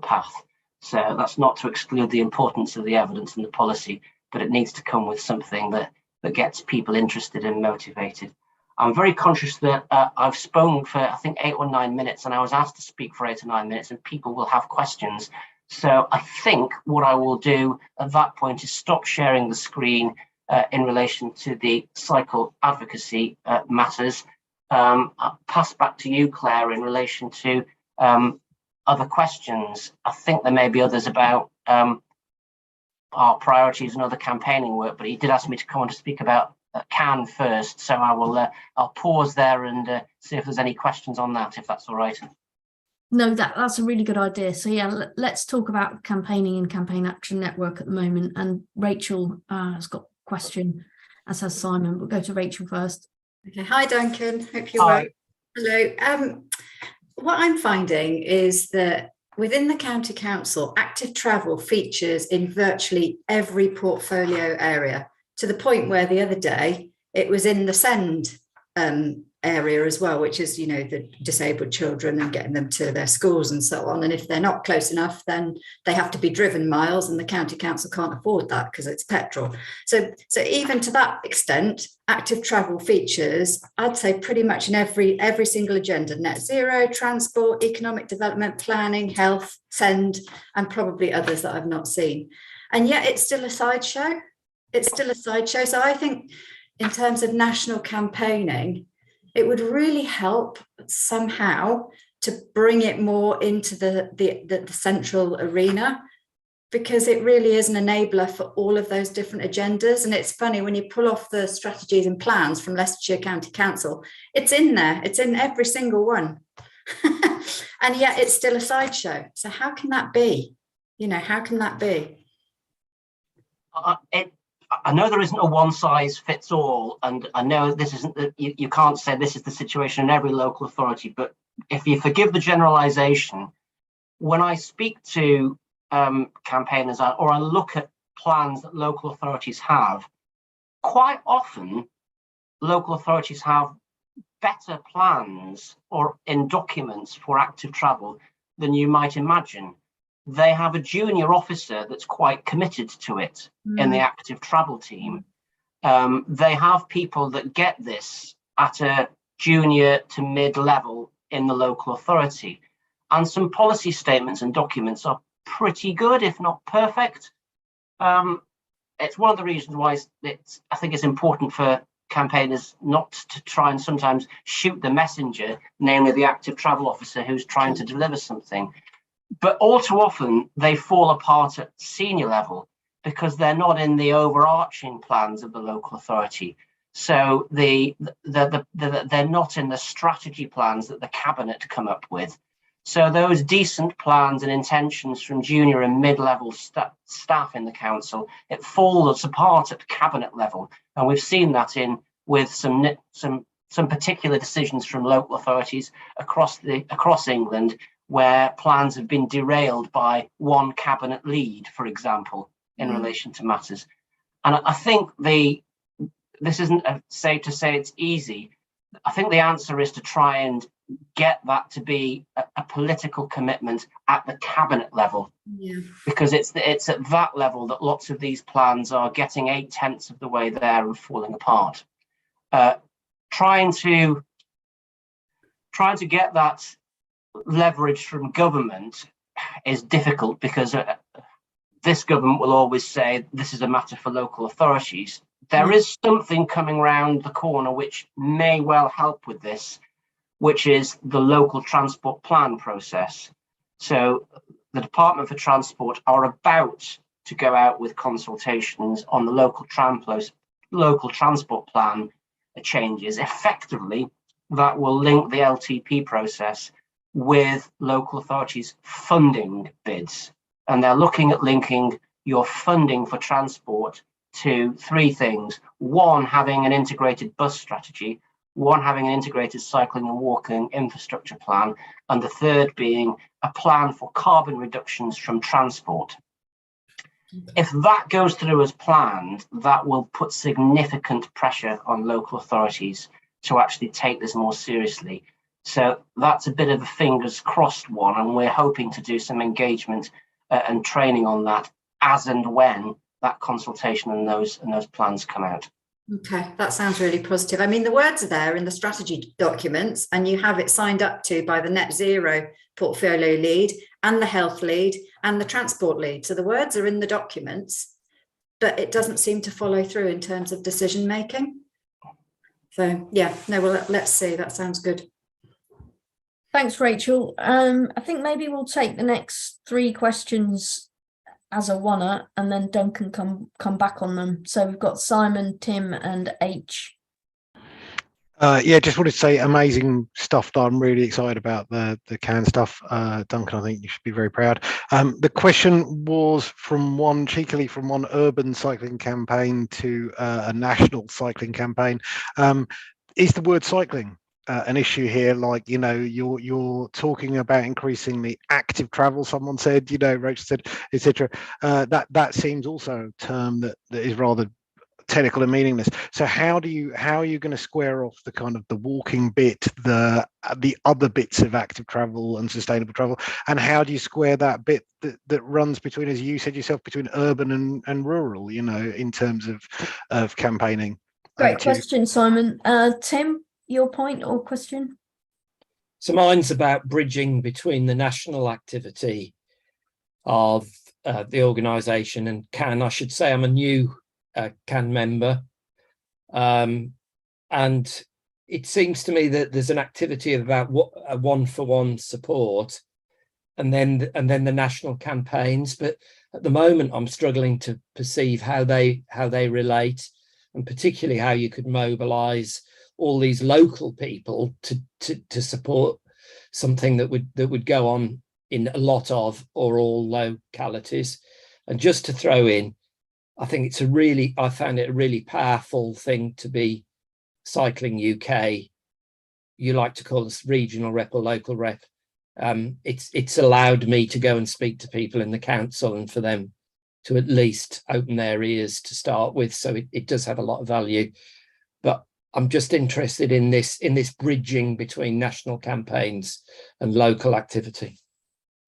path. So that's not to exclude the importance of the evidence and the policy, but it needs to come with something that gets people interested and motivated. I'm very conscious that I've spoken for, I think, 8 or 9 minutes, and I was asked to speak for 8 or 9 minutes, and people will have questions. So I think what I will do at that point is stop sharing the screen in relation to the cycle advocacy matters. I'll pass back to you, Claire, in relation to other questions. I think there may be others about our priorities and other campaigning work, but he did ask me to come on to speak about CAN first, so I'll pause there and see if there's any questions on that, if that's all right. No, that's a really good idea. So yeah, let's talk about campaigning and Campaign Action Network at the moment. And Rachel has got a question, as has Simon. We'll go to Rachel first. Okay, hi Duncan, hope you're well. Hello. What I'm finding is that within the County Council, active travel features in virtually every portfolio area, to the point where the other day it was in the SEND area as well, which is, the disabled children and getting them to their schools and so on. And if they're not close enough, then they have to be driven miles, and the County Council can't afford that because it's petrol. So even to that extent, active travel features, I'd say pretty much in every single agenda: net zero, transport, economic development, planning, health, SEND, and probably others that I've not seen. And yet it's still a sideshow. So I think in terms of national campaigning, it would really help somehow to bring it more into the central arena, because it really is an enabler for all of those different agendas. And it's funny, when you pull off the strategies and plans from Leicestershire County Council, it's in there, it's in every single one. And yet it's still a sideshow. So how can that be? How can that be? I know there isn't a one size fits all, and I know this isn't you can't say this is the situation in every local authority, but if you forgive the generalization, when I speak to campaigners or I look at plans that local authorities have, quite often local authorities have better plans or in documents for active travel than you might imagine. They have a junior officer that's quite committed to it in the active travel team. They have people that get this at a junior to mid level in the local authority. And some policy statements and documents are pretty good, if not perfect. It's one of the reasons why I think it's important for campaigners not to try and sometimes shoot the messenger, namely the active travel officer who's trying to deliver something. But all too often they fall apart at senior level because they're not in the overarching plans of the local authority. So they're not in the strategy plans that the cabinet come up with. So those decent plans and intentions from junior and mid-level staff in the council, it falls apart at cabinet level, and we've seen that with some particular decisions from local authorities across England, where plans have been derailed by one cabinet lead, for example, in relation to matters. And I think this isn't safe to say it's easy. I think the answer is to try and get that to be a political commitment at the cabinet level, because it's at that level that lots of these plans are getting 8/10 of the way there and falling apart. Trying to get that leverage from government is difficult, because this government will always say this is a matter for local authorities. There is something coming round the corner which may well help with this, which is the local transport plan process. So the Department for Transport are about to go out with consultations on the local transport plan changes. Effectively, that will link the LTP process with local authorities' funding bids. And they're looking at linking your funding for transport to three things. One, having an integrated bus strategy. One, having an integrated cycling and walking infrastructure plan. And the third being a plan for carbon reductions from transport. If that goes through as planned, that will put significant pressure on local authorities to actually take this more seriously. So that's a bit of a fingers crossed one, and we're hoping to do some engagement and training on that as and when that consultation and those plans come out. Okay, that sounds really positive. I mean, the words are there in the strategy documents, and you have it signed up to by the net zero portfolio lead and the health lead and the transport lead. So the words are in the documents, but it doesn't seem to follow through in terms of decision making. So yeah, no, well, let's see. That sounds good. Thanks, Rachel. I think maybe we'll take the next three questions as a one-er, and then Duncan come back on them. So we've got Simon, Tim, and H. Yeah, just wanted to say amazing stuff. That I'm really excited about the CAN stuff. Duncan, I think you should be very proud. The question was from one urban cycling campaign to a national cycling campaign. Is the word cycling an issue here? Like, you know, you're talking about increasing the active travel, someone said, you know, Rachel said, etc. That seems also a term that is rather technical and meaningless. So how are you going to square off the kind of the walking bit, the other bits of active travel and sustainable travel, and how do you square that bit that runs between, as you said yourself, between urban and rural, you know, in terms of campaigning? Great question, Simon. Tim, your point or question? So mine's about bridging between the national activity of the organisation and CAN. I should say I'm a new CAN member, and it seems to me that there's an activity of about a one-for-one support, and then the national campaigns. But at the moment, I'm struggling to perceive how they relate, and particularly how you could mobilise all these local people to support something that would go on in a lot of or all localities. And just to throw in, I think I found it a really powerful thing to be Cycling UK. You like to call this regional rep or local rep. It's allowed me to go and speak to people in the council and for them to at least open their ears to start with. So it does have a lot of value. But I'm just interested in this bridging between national campaigns and local activity.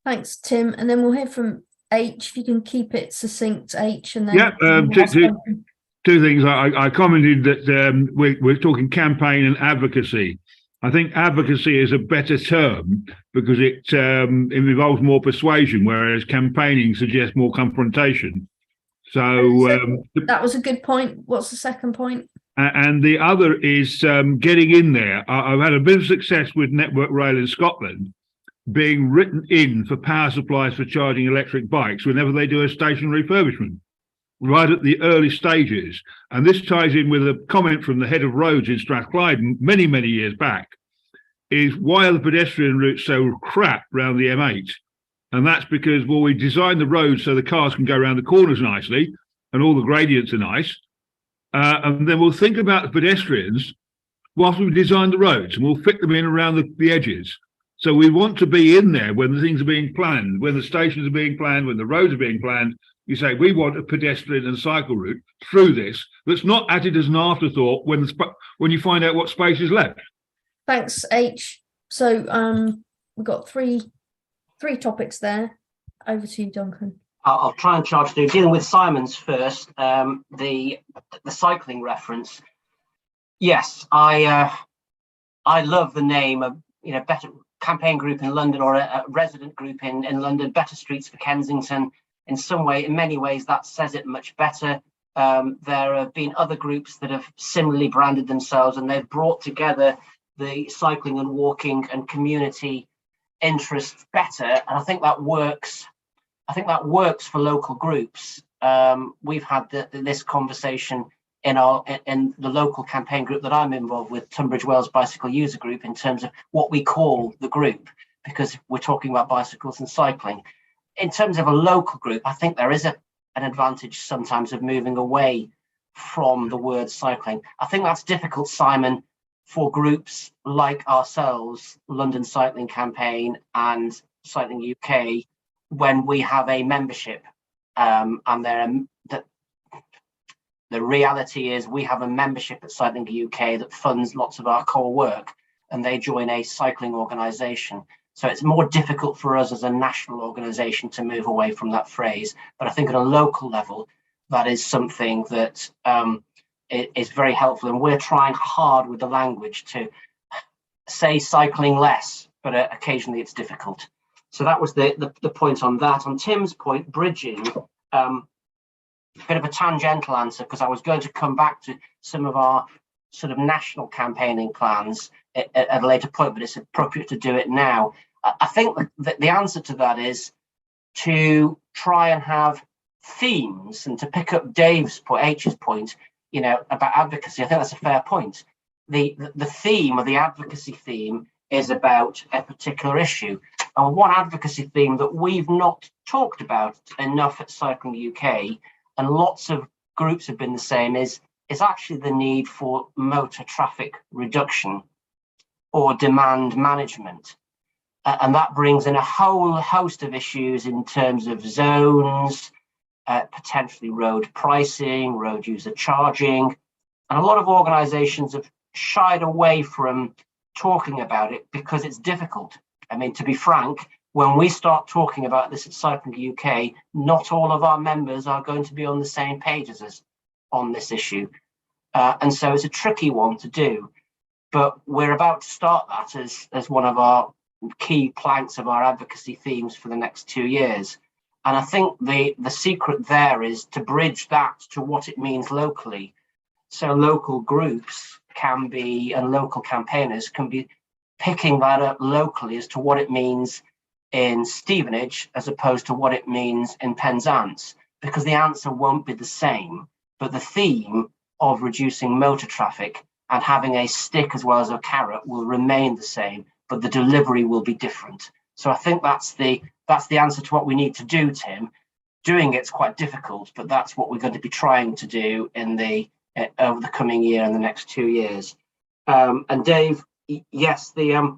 Thanks, Tim. And then we'll hear from H, if you can keep it succinct, H, and then two things. I commented that we're talking campaign and advocacy. I think advocacy is a better term because it involves more persuasion, whereas campaigning suggests more confrontation. So that was a good point. What's the second point? And the other is getting in there. I've had a bit of success with Network Rail in Scotland being written in for power supplies for charging electric bikes whenever they do a station refurbishment, right at the early stages. And this ties in with a comment from the head of roads in Strathclyde many, many years back, is why are the pedestrian routes so crap around the M8? And that's because, well, we designed the roads so the cars can go around the corners nicely and all the gradients are nice. And then we'll think about the pedestrians whilst we design the roads, and we'll fit them in around the edges. So we want to be in there when the things are being planned, when the stations are being planned, when the roads are being planned. You say, we want a pedestrian and cycle route through this that's not added as an afterthought when you find out what space is left. Thanks, H. So we've got three topics there. Over to you, Duncan. I'll try and charge through. Dealing with Simon's first, the cycling reference. Yes, I love the name of better campaign group in London, or a resident group in London, Better Streets for Kensington. In many ways, that says it much better. There have been other groups that have similarly branded themselves, and they've brought together the cycling and walking and community interests better. And I think that works. I think that works for local groups. We've had this conversation in the local campaign group that I'm involved with, Tunbridge Wells Bicycle User Group, in terms of what we call the group, because we're talking about bicycles and cycling. In terms of a local group, I think there is an advantage sometimes of moving away from the word cycling. I think that's difficult, Simon, for groups like ourselves, London Cycling Campaign and Cycling UK, when we have a membership, and the reality is we have a membership at Cycling UK that funds lots of our core work, and they join a cycling organisation. So it's more difficult for us as a national organisation to move away from that phrase. But I think at a local level, that is something that is very helpful. And we're trying hard with the language to say cycling less, but occasionally it's difficult. So that was the point on that. On Tim's point, bridging, bit of a tangential answer, because I was going to come back to some of our sort of national campaigning plans at a later point, but it's appropriate to do it now. I think that the answer to that is to try and have themes, and to pick up Dave's point, H's point, about advocacy. I think that's a fair point. The theme, or the advocacy theme, is about a particular issue. And one advocacy theme that we've not talked about enough at Cycling UK, and lots of groups have been the same, is actually the need for motor traffic reduction or demand management. And that brings in a whole host of issues in terms of zones, potentially road pricing, road user charging. And a lot of organisations have shied away from talking about it because it's difficult. I mean, to be frank, when we start talking about this at Cycling UK, not all of our members are going to be on the same page as us on this issue. And so it's a tricky one to do, but we're about to start that as one of our key planks of our advocacy themes for the next 2 years. And I think the secret there is to bridge that to what it means locally. So local groups can be, and local campaigners can be picking that up locally as to what it means in Stevenage as opposed to what it means in Penzance, because the answer won't be the same, but the theme of reducing motor traffic and having a stick as well as a carrot will remain the same, but the delivery will be different. So I think that's the answer to what we need to do, Tim. Doing it's quite difficult, but that's what we're going to be trying to do in over the coming year and the next 2 years. And Dave, yes, the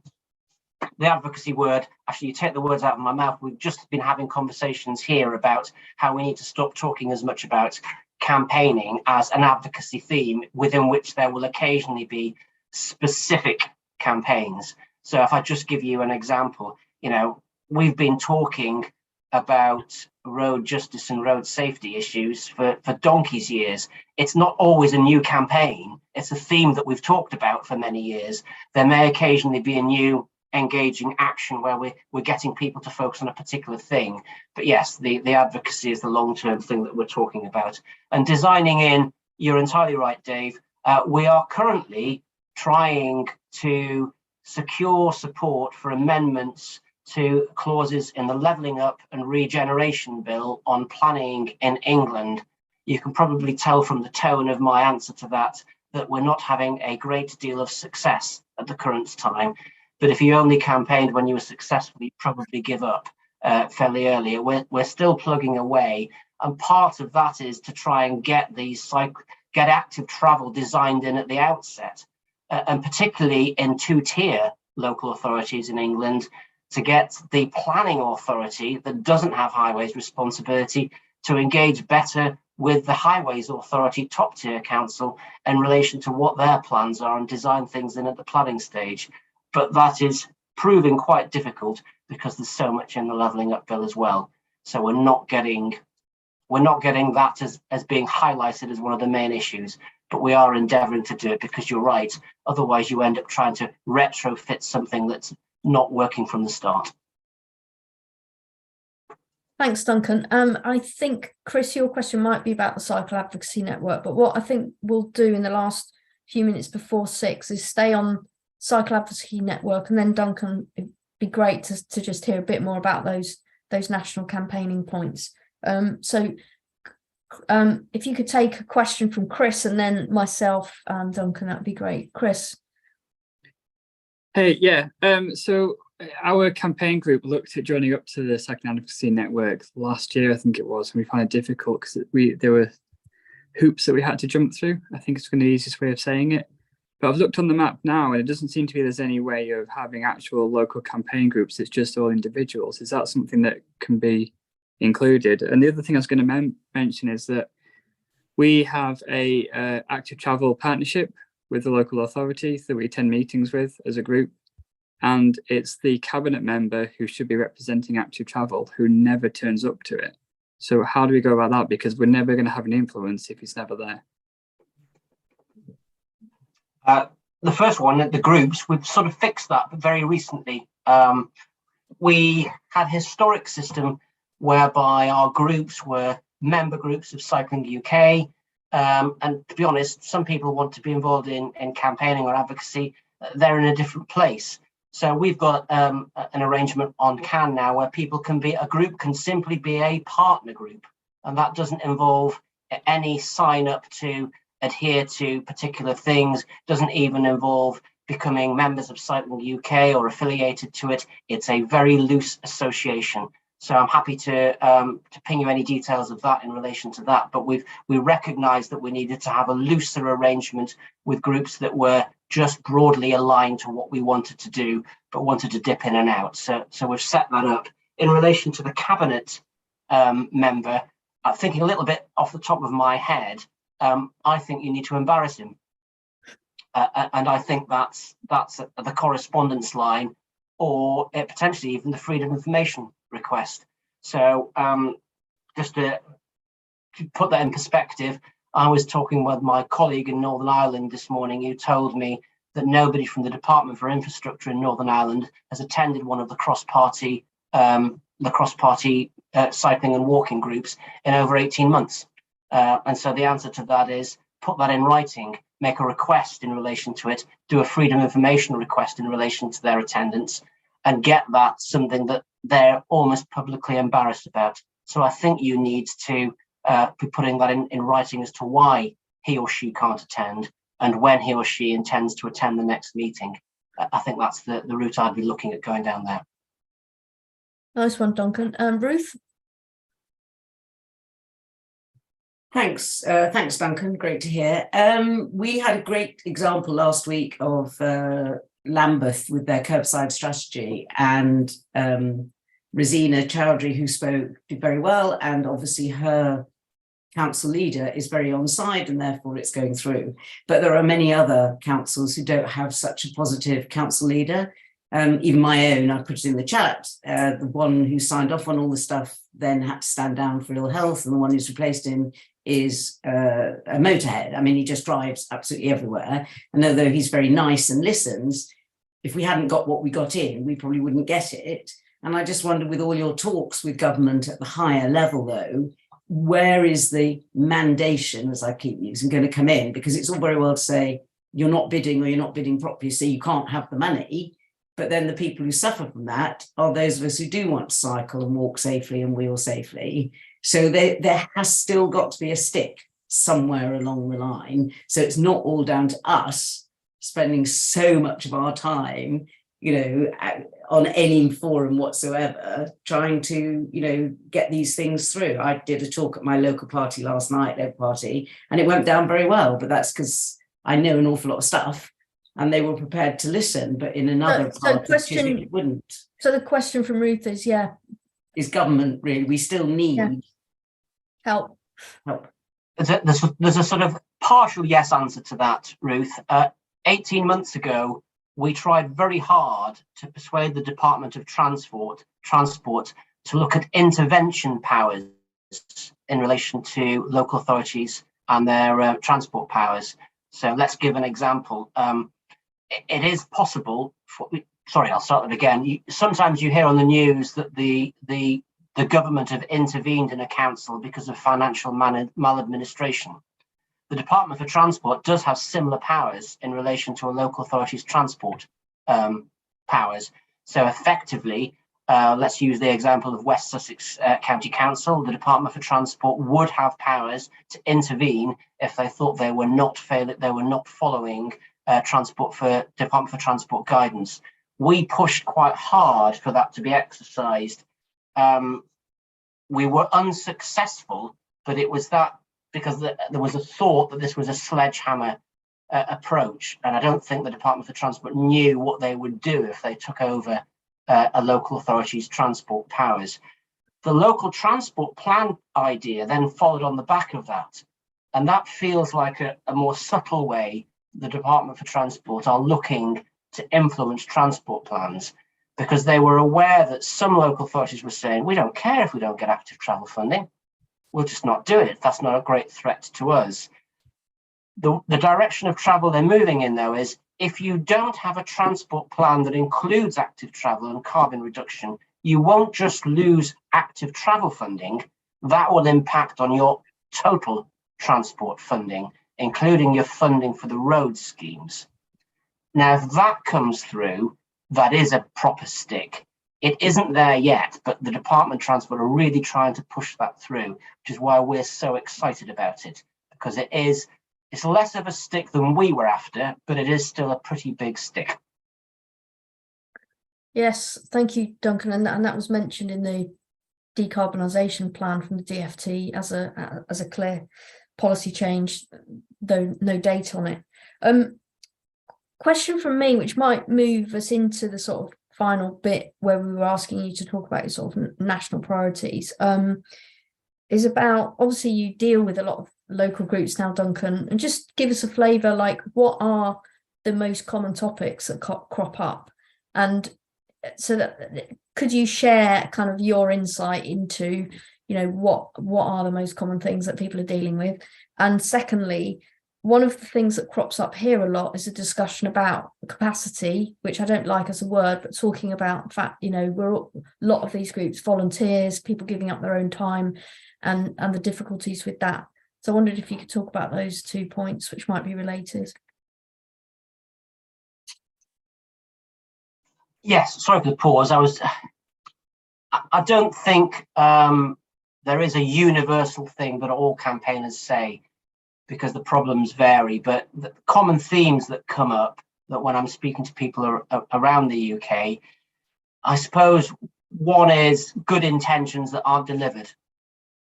the advocacy word, actually you take the words out of my mouth. We've just been having conversations here about how we need to stop talking as much about campaigning as an advocacy theme within which there will occasionally be specific campaigns. So if I just give you an example, you know, we've been talking about road justice and road safety issues for donkey's years. It's not always a new campaign. It's a theme that we've talked about for many years. There may occasionally be a new engaging action where we're getting people to focus on a particular thing. But yes, the advocacy is the long-term thing that we're talking about. And designing in, you're entirely right, Dave. We are currently trying to secure support for amendments to clauses in the Levelling Up and Regeneration Bill on planning in England. You can probably tell from the tone of my answer to that we're not having a great deal of success at the current time. But if you only campaigned when you were successful, you'd probably give up fairly early. We're still plugging away. And part of that is to try and get get active travel designed in at the outset, and particularly in two-tier local authorities in England, to get the planning authority that doesn't have highways responsibility to engage better with the highways authority top-tier council in relation to what their plans are and design things in at the planning stage. But that is proving quite difficult because there's so much in the Levelling Up bill as well. So we're not getting that as being highlighted as one of the main issues, but we are endeavouring to do it because you're right. Otherwise, you end up trying to retrofit something that's not working from the start. Thanks, Duncan. I think, Chris, your question might be about the Cycle Advocacy Network, but what I think we'll do in the last few minutes before 6 is stay on Cycle Advocacy Network, and then Duncan, it'd be great to just hear a bit more about those national campaigning points. So if you could take a question from Chris and then myself, Duncan, that'd be great. Chris. Hey, yeah. So our campaign group looked at joining up to the Cycling Advocacy Network last year, I think it was, and we found it difficult because there were hoops that we had to jump through. I think it's the easiest way of saying it. But I've looked on the map now, and it doesn't seem to be there's any way of having actual local campaign groups. It's just all individuals. Is that something that can be included? And the other thing I was going to mention is that we have a active travel partnership with the local authority that we attend meetings with as a group. And it's the cabinet member who should be representing active travel who never turns up to it. So how do we go about that? Because we're never going to have an influence if he's never there. The first one, the groups, we've sort of fixed that very recently. We had a historic system whereby our groups were member groups of Cycling UK. And to be honest, some people want to be involved in campaigning or advocacy. They're in a different place. So we've got an arrangement on CAN now where a group can simply be a partner group. And that doesn't involve any sign up to adhere to particular things, doesn't even involve becoming members of Cycling UK or affiliated to it. It's a very loose association. So I'm happy to ping you any details of that in relation to that. But we recognised that we needed to have a looser arrangement with groups that were just broadly aligned to what we wanted to do, but wanted to dip in and out. So we've set that up. In relation to the cabinet member, I'm thinking a little bit off the top of my head. I think you need to embarrass him. And I think that's the correspondence line, or potentially even the freedom of information request. So just to put that in perspective, I was talking with my colleague in Northern Ireland this morning who told me that nobody from the Department for Infrastructure in Northern Ireland has attended one of the cross-party cycling and walking groups in over 18 months. And so the answer to that is put that in writing, make a request in relation to it, do a freedom of information request in relation to their attendance, and get that something that they're almost publicly embarrassed about. So I think you need to be putting that in writing as to why he or she can't attend and when he or she intends to attend the next meeting. I think that's the route I'd be looking at going down there. Nice one, Duncan. Ruth? Thanks, Duncan. Great to hear. We had a great example last week of Lambeth with their curbside strategy, and Rosina Chowdhury, who spoke, did very well, and obviously her council leader is very on side, and therefore it's going through. But there are many other councils who don't have such a positive council leader. Even my own, I put it in the chat, the one who signed off on all the stuff then had to stand down for ill health, and the one who's replaced him is a motorhead. I mean, he just drives absolutely everywhere. And although he's very nice and listens, if we hadn't got what we got in, we probably wouldn't get it. And I just wonder, with all your talks with government at the higher level, though, where is the mandation, as I keep using, going to come in? Because it's all very well to say you're not bidding, or you're not bidding properly, so you can't have the money. But then the people who suffer from that are those of us who do want to cycle and walk safely and wheel safely. So there has still got to be a stick somewhere along the line. So it's not all down to us spending so much of our time, on any forum whatsoever, trying to, get these things through. I did a talk at my local party last night, Labour Party, and it went down very well. But that's because I know an awful lot of stuff, and they were prepared to listen. But in another party, it wouldn't. So the question from Ruth is, is government really? We still need help. There's a sort of partial yes answer to that, Ruth. 18 months ago, we tried very hard to persuade the Department of Transport to look at intervention powers in relation to local authorities and their transport powers. So let's give an example. It is possible I'll start that again. Sometimes you hear on the news that the government have intervened in a council because of financial maladministration. The Department for Transport does have similar powers in relation to a local authority's transport powers. So effectively, let's use the example of West Sussex County Council. The Department for Transport would have powers to intervene if they thought they were not following Department for Transport guidance. We pushed quite hard for that to be exercised. We were unsuccessful, but it was that because there was a thought that this was a sledgehammer approach, and I don't think the Department for Transport knew what they would do if they took over a local authority's transport powers. The local transport plan idea then followed on the back of that, and that feels like a more subtle way the Department for Transport are looking to influence transport plans, because they were aware that some local authorities were saying, we don't care if we don't get active travel funding. We'll just not do it. That's not a great threat to us. The direction of travel they're moving in, though, is if you don't have a transport plan that includes active travel and carbon reduction, you won't just lose active travel funding. That will impact on your total transport funding, including your funding for the road schemes. Now, if that comes through, that is a proper stick. It isn't there yet, but the Department of Transport are really trying to push that through, which is why we're so excited about it, because it's less of a stick than we were after, but it is still a pretty big stick. Yes, thank you, Duncan. And that was mentioned in the decarbonisation plan from the DFT as a clear policy change, though no date on it. Question from me, which might move us into the sort of final bit where we were asking you to talk about your sort of national priorities, is about, obviously you deal with a lot of local groups now, Duncan, and just give us a flavour, like what are the most common topics that crop up, and so that could you share kind of your insight into what are the most common things that people are dealing with. And secondly, one of the things that crops up here a lot is a discussion about capacity, which I don't like as a word, but talking about the fact, a lot of these groups, volunteers, people giving up their own time, and the difficulties with that. So I wondered if you could talk about those 2 points, which might be related. Yes, sorry for the pause. I don't think there is a universal thing that all campaigners say, because the problems vary, but the common themes that come up that when I'm speaking to people around the UK, I suppose one is good intentions that aren't delivered.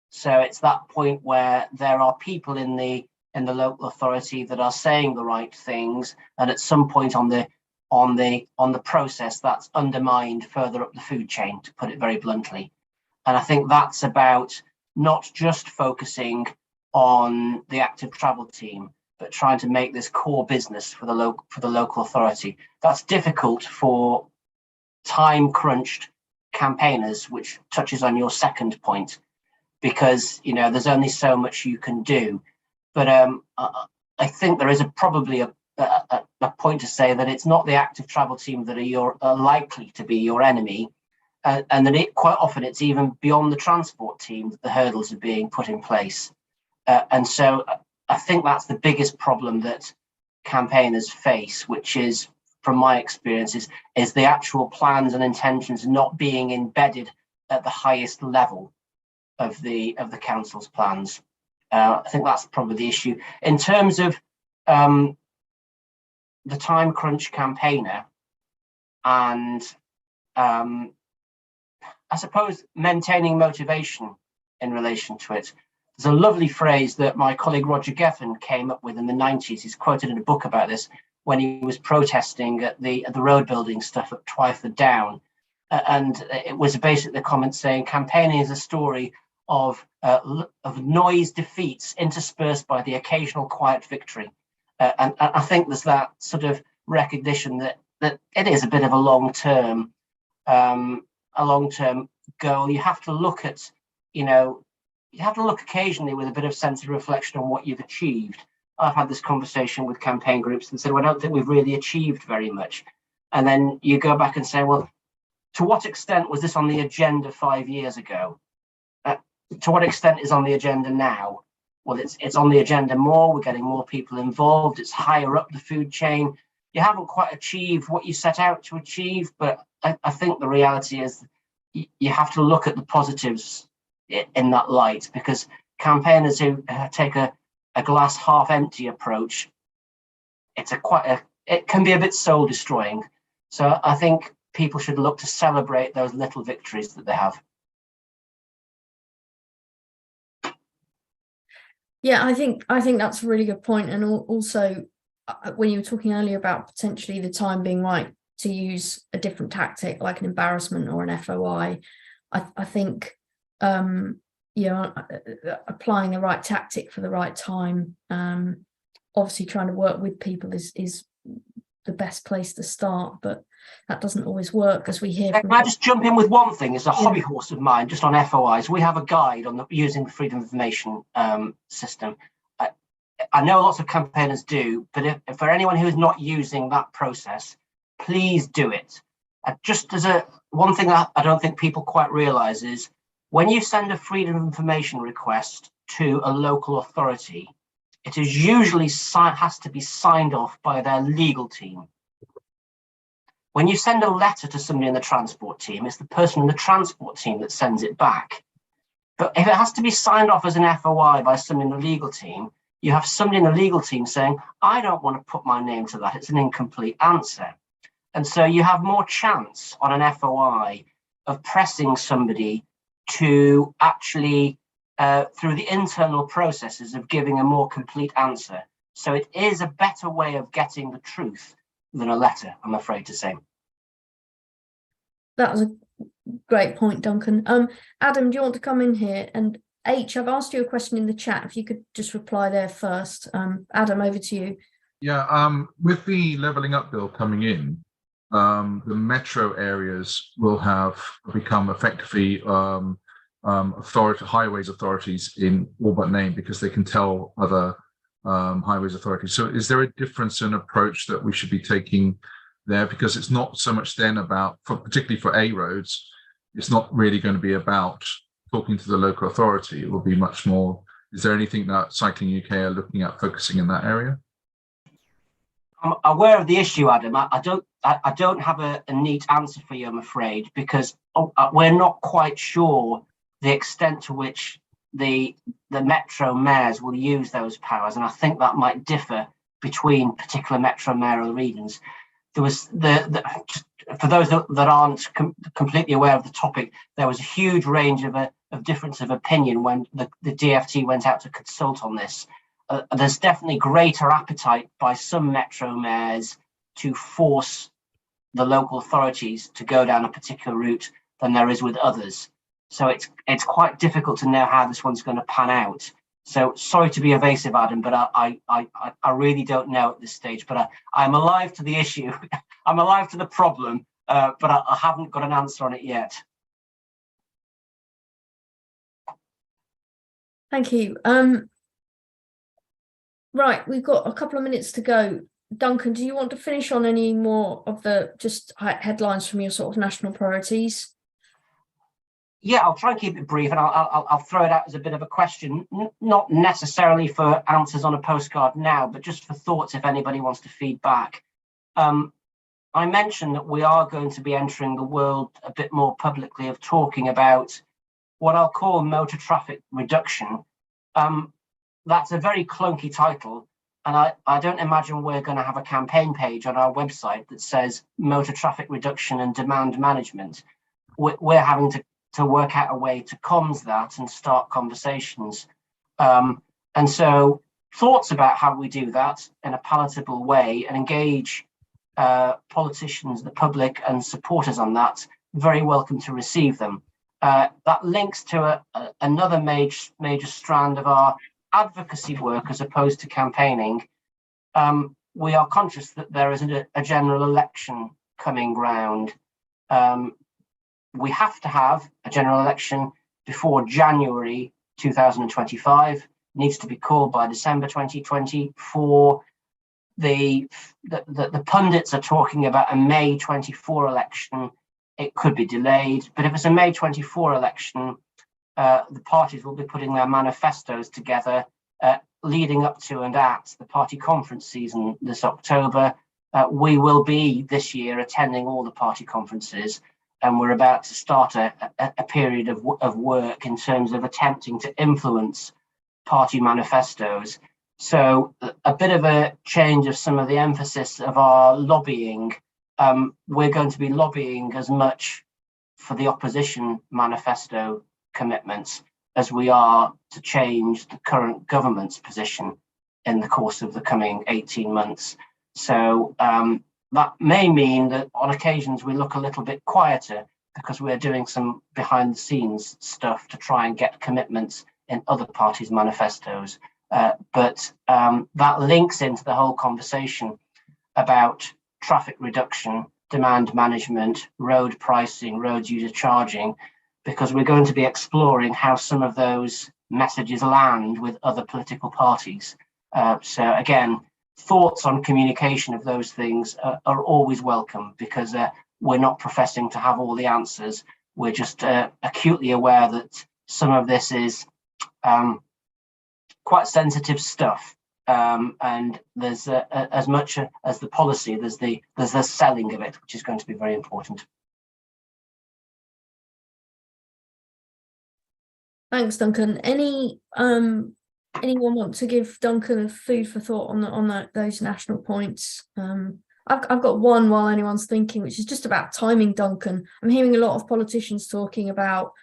So it's that point where there are people in the local authority that are saying the right things, and at some point on the on the process that's undermined further up the food chain, to put it very bluntly. And I think that's about not just focusing on the active travel team, but trying to make this core business for the local authority. That's difficult for time-crunched campaigners, which touches on your second point, because there's only so much you can do. But I think there is probably a point to say that it's not the active travel team that are likely to be your enemy, and that quite often it's even beyond the transport team that the hurdles are being put in place. And so I think that's the biggest problem that campaigners face, which is, from my experience, is the actual plans and intentions not being embedded at the highest level of the council's plans. I think that's probably the issue. In terms of the time crunch campaigner and I suppose maintaining motivation in relation to it, there's a lovely phrase that my colleague Roger Geffen came up with in the 90s. He's quoted in a book about this when he was protesting at the road building stuff at Twyford Down. And it was basically the comment saying campaigning is a story of noise defeats interspersed by the occasional quiet victory. And I think there's that sort of recognition that it is a bit of a long-term goal. You have to look at, you have to look occasionally with a bit of sense of reflection on what you've achieved. I've had this conversation with campaign groups and said, well, I don't think we've really achieved very much. And then you go back and say, well, to what extent was this on the agenda 5 years ago? To what extent is on the agenda now? Well, it's on the agenda more. We're getting more people involved. It's higher up the food chain. You haven't quite achieved what you set out to achieve, but I think the reality is you have to look at the positives in that light, because campaigners who take a glass half empty approach, it can be a bit soul destroying. So I think people should look to celebrate those little victories that they have. Yeah, I think that's a really good point. And also, when you were talking earlier about potentially the time being right to use a different tactic, like an embarrassment or an FOI, I think applying the right tactic for the right time, obviously trying to work with people is the best place to start, but that doesn't always work, as we hear. Can I just jump in with one thing? It's a hobby horse of mine, just on FOIs. We have a guide on using the Freedom of Information system. I know lots of campaigners do, but if for anyone who is not using that process, please do it. Just as one thing I don't think people quite realise is, when you send a Freedom of Information request to a local authority, it is usually has to be signed off by their legal team. When you send a letter to somebody in the transport team, it's the person in the transport team that sends it back. But if it has to be signed off as an FOI by somebody in the legal team, you have somebody in the legal team saying, I don't want to put my name to that, it's an incomplete answer. And so you have more chance on an FOI of pressing somebody to actually, through the internal processes, of giving a more complete answer. So it is a better way of getting the truth than a letter, I'm afraid to say. That was a great point, Duncan. Adam, do you want to come in here? And H, I've asked you a question in the chat. If you could just reply there first. Adam, over to you. Yeah, with the levelling up bill coming in, the metro areas will have become effectively highways authorities in all but name, because they can tell other highways authorities. So is there a difference in approach that we should be taking there? Because it's not so much then about, particularly for A roads, it's not really going to be about talking to the local authority. It will be much more, is there anything that Cycling UK are looking at focusing in that area? I'm aware of the issue, Adam. I don't have a neat answer for you, I'm afraid, because we're not quite sure the extent to which the metro mayors will use those powers, and I think that might differ between particular metro mayoral regions. There was for those that aren't completely aware of the topic, there was a huge range of difference of opinion when the DFT went out to consult on this. There's definitely greater appetite by some metro mayors to force the local authorities to go down a particular route than there is with others. So it's quite difficult to know how this one's going to pan out. So sorry to be evasive, Adam, but I really don't know at this stage. But I'm alive to the issue. I'm alive to the problem, but I haven't got an answer on it yet. Thank you. Right, we've got a couple of minutes to go. Duncan, do you want to finish on any more of the just headlines from your sort of national priorities? Yeah, I'll try and keep it brief, and I'll throw it out as a bit of a question, not necessarily for answers on a postcard now, but just for thoughts if anybody wants to feed back. I mentioned that we are going to be entering the world a bit more publicly of talking about what I'll call motor traffic reduction. That's a very clunky title, and I don't imagine we're going to have a campaign page on our website that says motor traffic reduction and demand management. We're having to work out a way to comms that and start conversations. And so thoughts about how we do that in a palatable way and engage politicians, the public and supporters on that, very welcome to receive them. That links to another major strand of our advocacy work as opposed to campaigning. We are conscious that there is a general election coming round. We have to have a general election before January 2025. It needs to be called by December 2024. The pundits are talking about a May 24 election. It could be delayed, but if it's a May 24 election, the parties will be putting their manifestos together leading up to and at the party conference season this October. We will be this year attending all the party conferences, and we're about to start a period of work in terms of attempting to influence party manifestos. So a bit of a change of some of the emphasis of our lobbying. We're going to be lobbying as much for the opposition manifesto commitments as we are to change the current government's position in the course of the coming 18 months. So that may mean that on occasions we look a little bit quieter because we're doing some behind the scenes stuff to try and get commitments in other parties' manifestos. But that links into the whole conversation about traffic reduction, demand management, road pricing, road user charging, because we're going to be exploring how some of those messages land with other political parties. So again, thoughts on communication of those things are always welcome, because we're not professing to have all the answers. We're just acutely aware that some of this is quite sensitive stuff, and there's as much as the policy, there's the selling of it, which is going to be very important. Thanks, Duncan. Anyone want to give Duncan a food for thought on those national points? I've got one while anyone's thinking, which is just about timing, Duncan. I'm hearing a lot of politicians talking about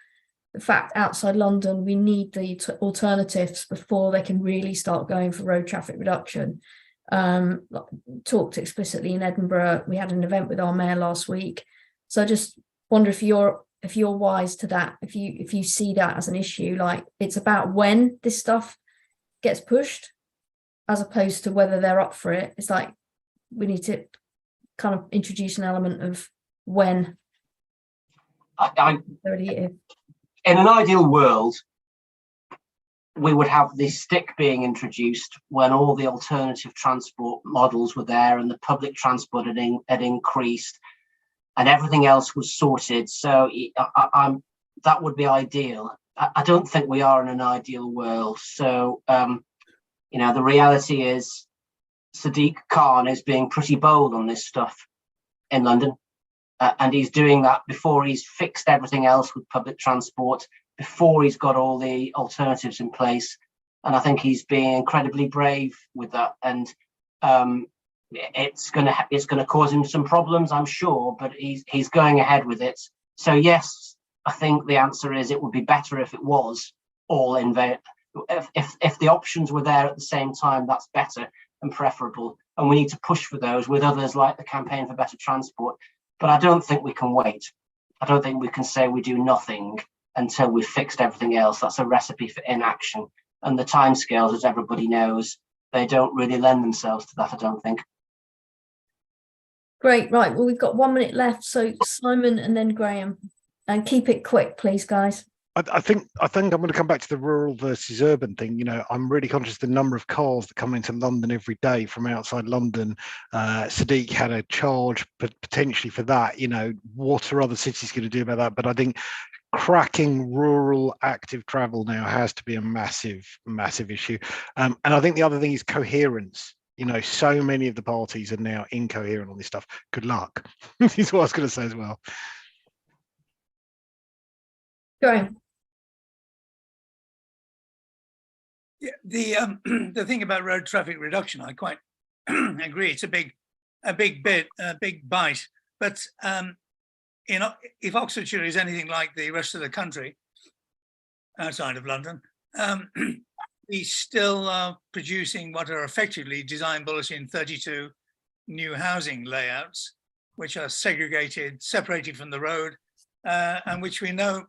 the fact outside London we need the alternatives before they can really start going for road traffic reduction. Talked explicitly in Edinburgh. We had an event with our mayor last week. So I just wonder if you're wise to that, if you see that as an issue, like it's about when this stuff gets pushed as opposed to whether they're up for it. It's like we need to kind of introduce an element of when. In an ideal world, we would have this stick being introduced when all the alternative transport models were there and the public transport had increased and everything else was sorted. So that would be ideal. I don't think we are in an ideal world. So, the reality is Sadiq Khan is being pretty bold on this stuff in London. And he's doing that before he's fixed everything else with public transport, before he's got all the alternatives in place. And I think he's being incredibly brave with that. And it's going to cause him some problems, I'm sure, but he's going ahead with it. So yes, I think the answer is it would be better if it was all in there. If the options were there at the same time, that's better and preferable. And we need to push for those with others like the Campaign for Better Transport but I don't think we can wait. I don't think we can say we do nothing until we've fixed everything else. That's a recipe for inaction. And the timescales, as everybody knows, they don't really lend themselves to that, I don't think. Great, right. Well, we've got 1 minute left. So Simon and then Graham. And keep it quick, please, guys. I think I'm going to come back to the rural versus urban thing. You know, I'm really conscious of the number of cars that come into London every day from outside London. Sadiq had a charge potentially for that. You know, what are other cities going to do about that? But I think cracking rural active travel now has to be a massive issue. And I think the other thing is coherence. You know, so many of the parties are now incoherent on this stuff. Good luck. Is what I was going to say as well. Graham. Yeah, the thing about road traffic reduction, I quite agree. It's a big bite. But if Oxfordshire is anything like the rest of the country outside of London, we still are producing what are effectively design bulletin 32 new housing layouts, which are separated from the road, and which we know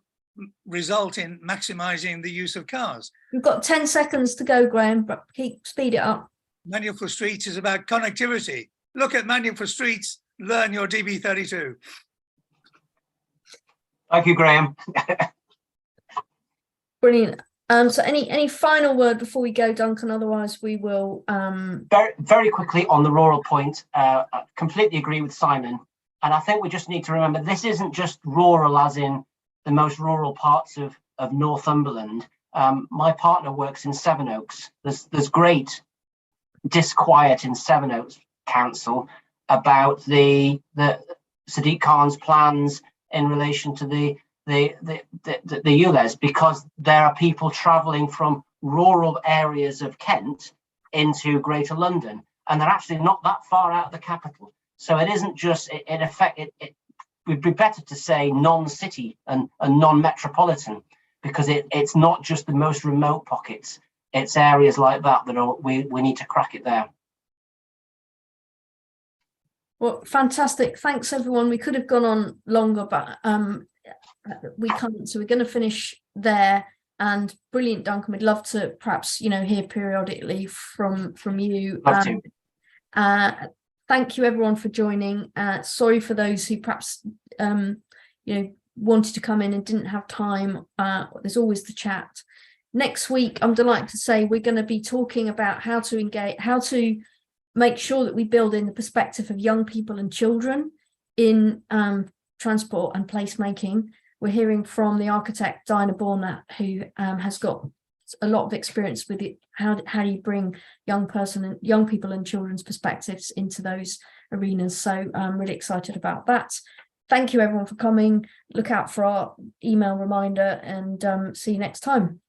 result in maximising the use of cars. We've got 10 seconds to go, Graham, but speed it up. Manual for Streets is about connectivity. Look at Manual for Streets, learn your DB32. Thank you, Graham. Brilliant. So any final word before we go, Duncan? Otherwise we will very quickly on the rural point. I completely agree with Simon, and I think we just need to remember this isn't just rural as in the most rural parts of Northumberland. My partner works in Sevenoaks. There's great disquiet in Sevenoaks Council about the Sadiq Khan's plans in relation to the ULEZ, because there are people travelling from rural areas of Kent into Greater London, and they're actually not that far out of the capital. So it isn't just it would be better to say non-city and non-metropolitan, because it's not just the most remote pockets. It's areas like that we need to crack it there. Well, fantastic. Thanks, everyone. We could have gone on longer, but we can't. So we're going to finish there. And brilliant, Duncan. We'd love to perhaps, hear periodically from you. Thank you, everyone, for joining. Sorry for those who perhaps, wanted to come in and didn't have time. There's always the chat. Next week, I'm delighted to say we're going to be talking about how to engage, how to make sure that we build in the perspective of young people and children in transport and placemaking. We're hearing from the architect Dinah Bornat, who has got a lot of experience with it. How do you bring young people and children's perspectives into those arenas? So I'm really excited about that. Thank you, everyone, for coming. Look out for our email reminder, and see you next time.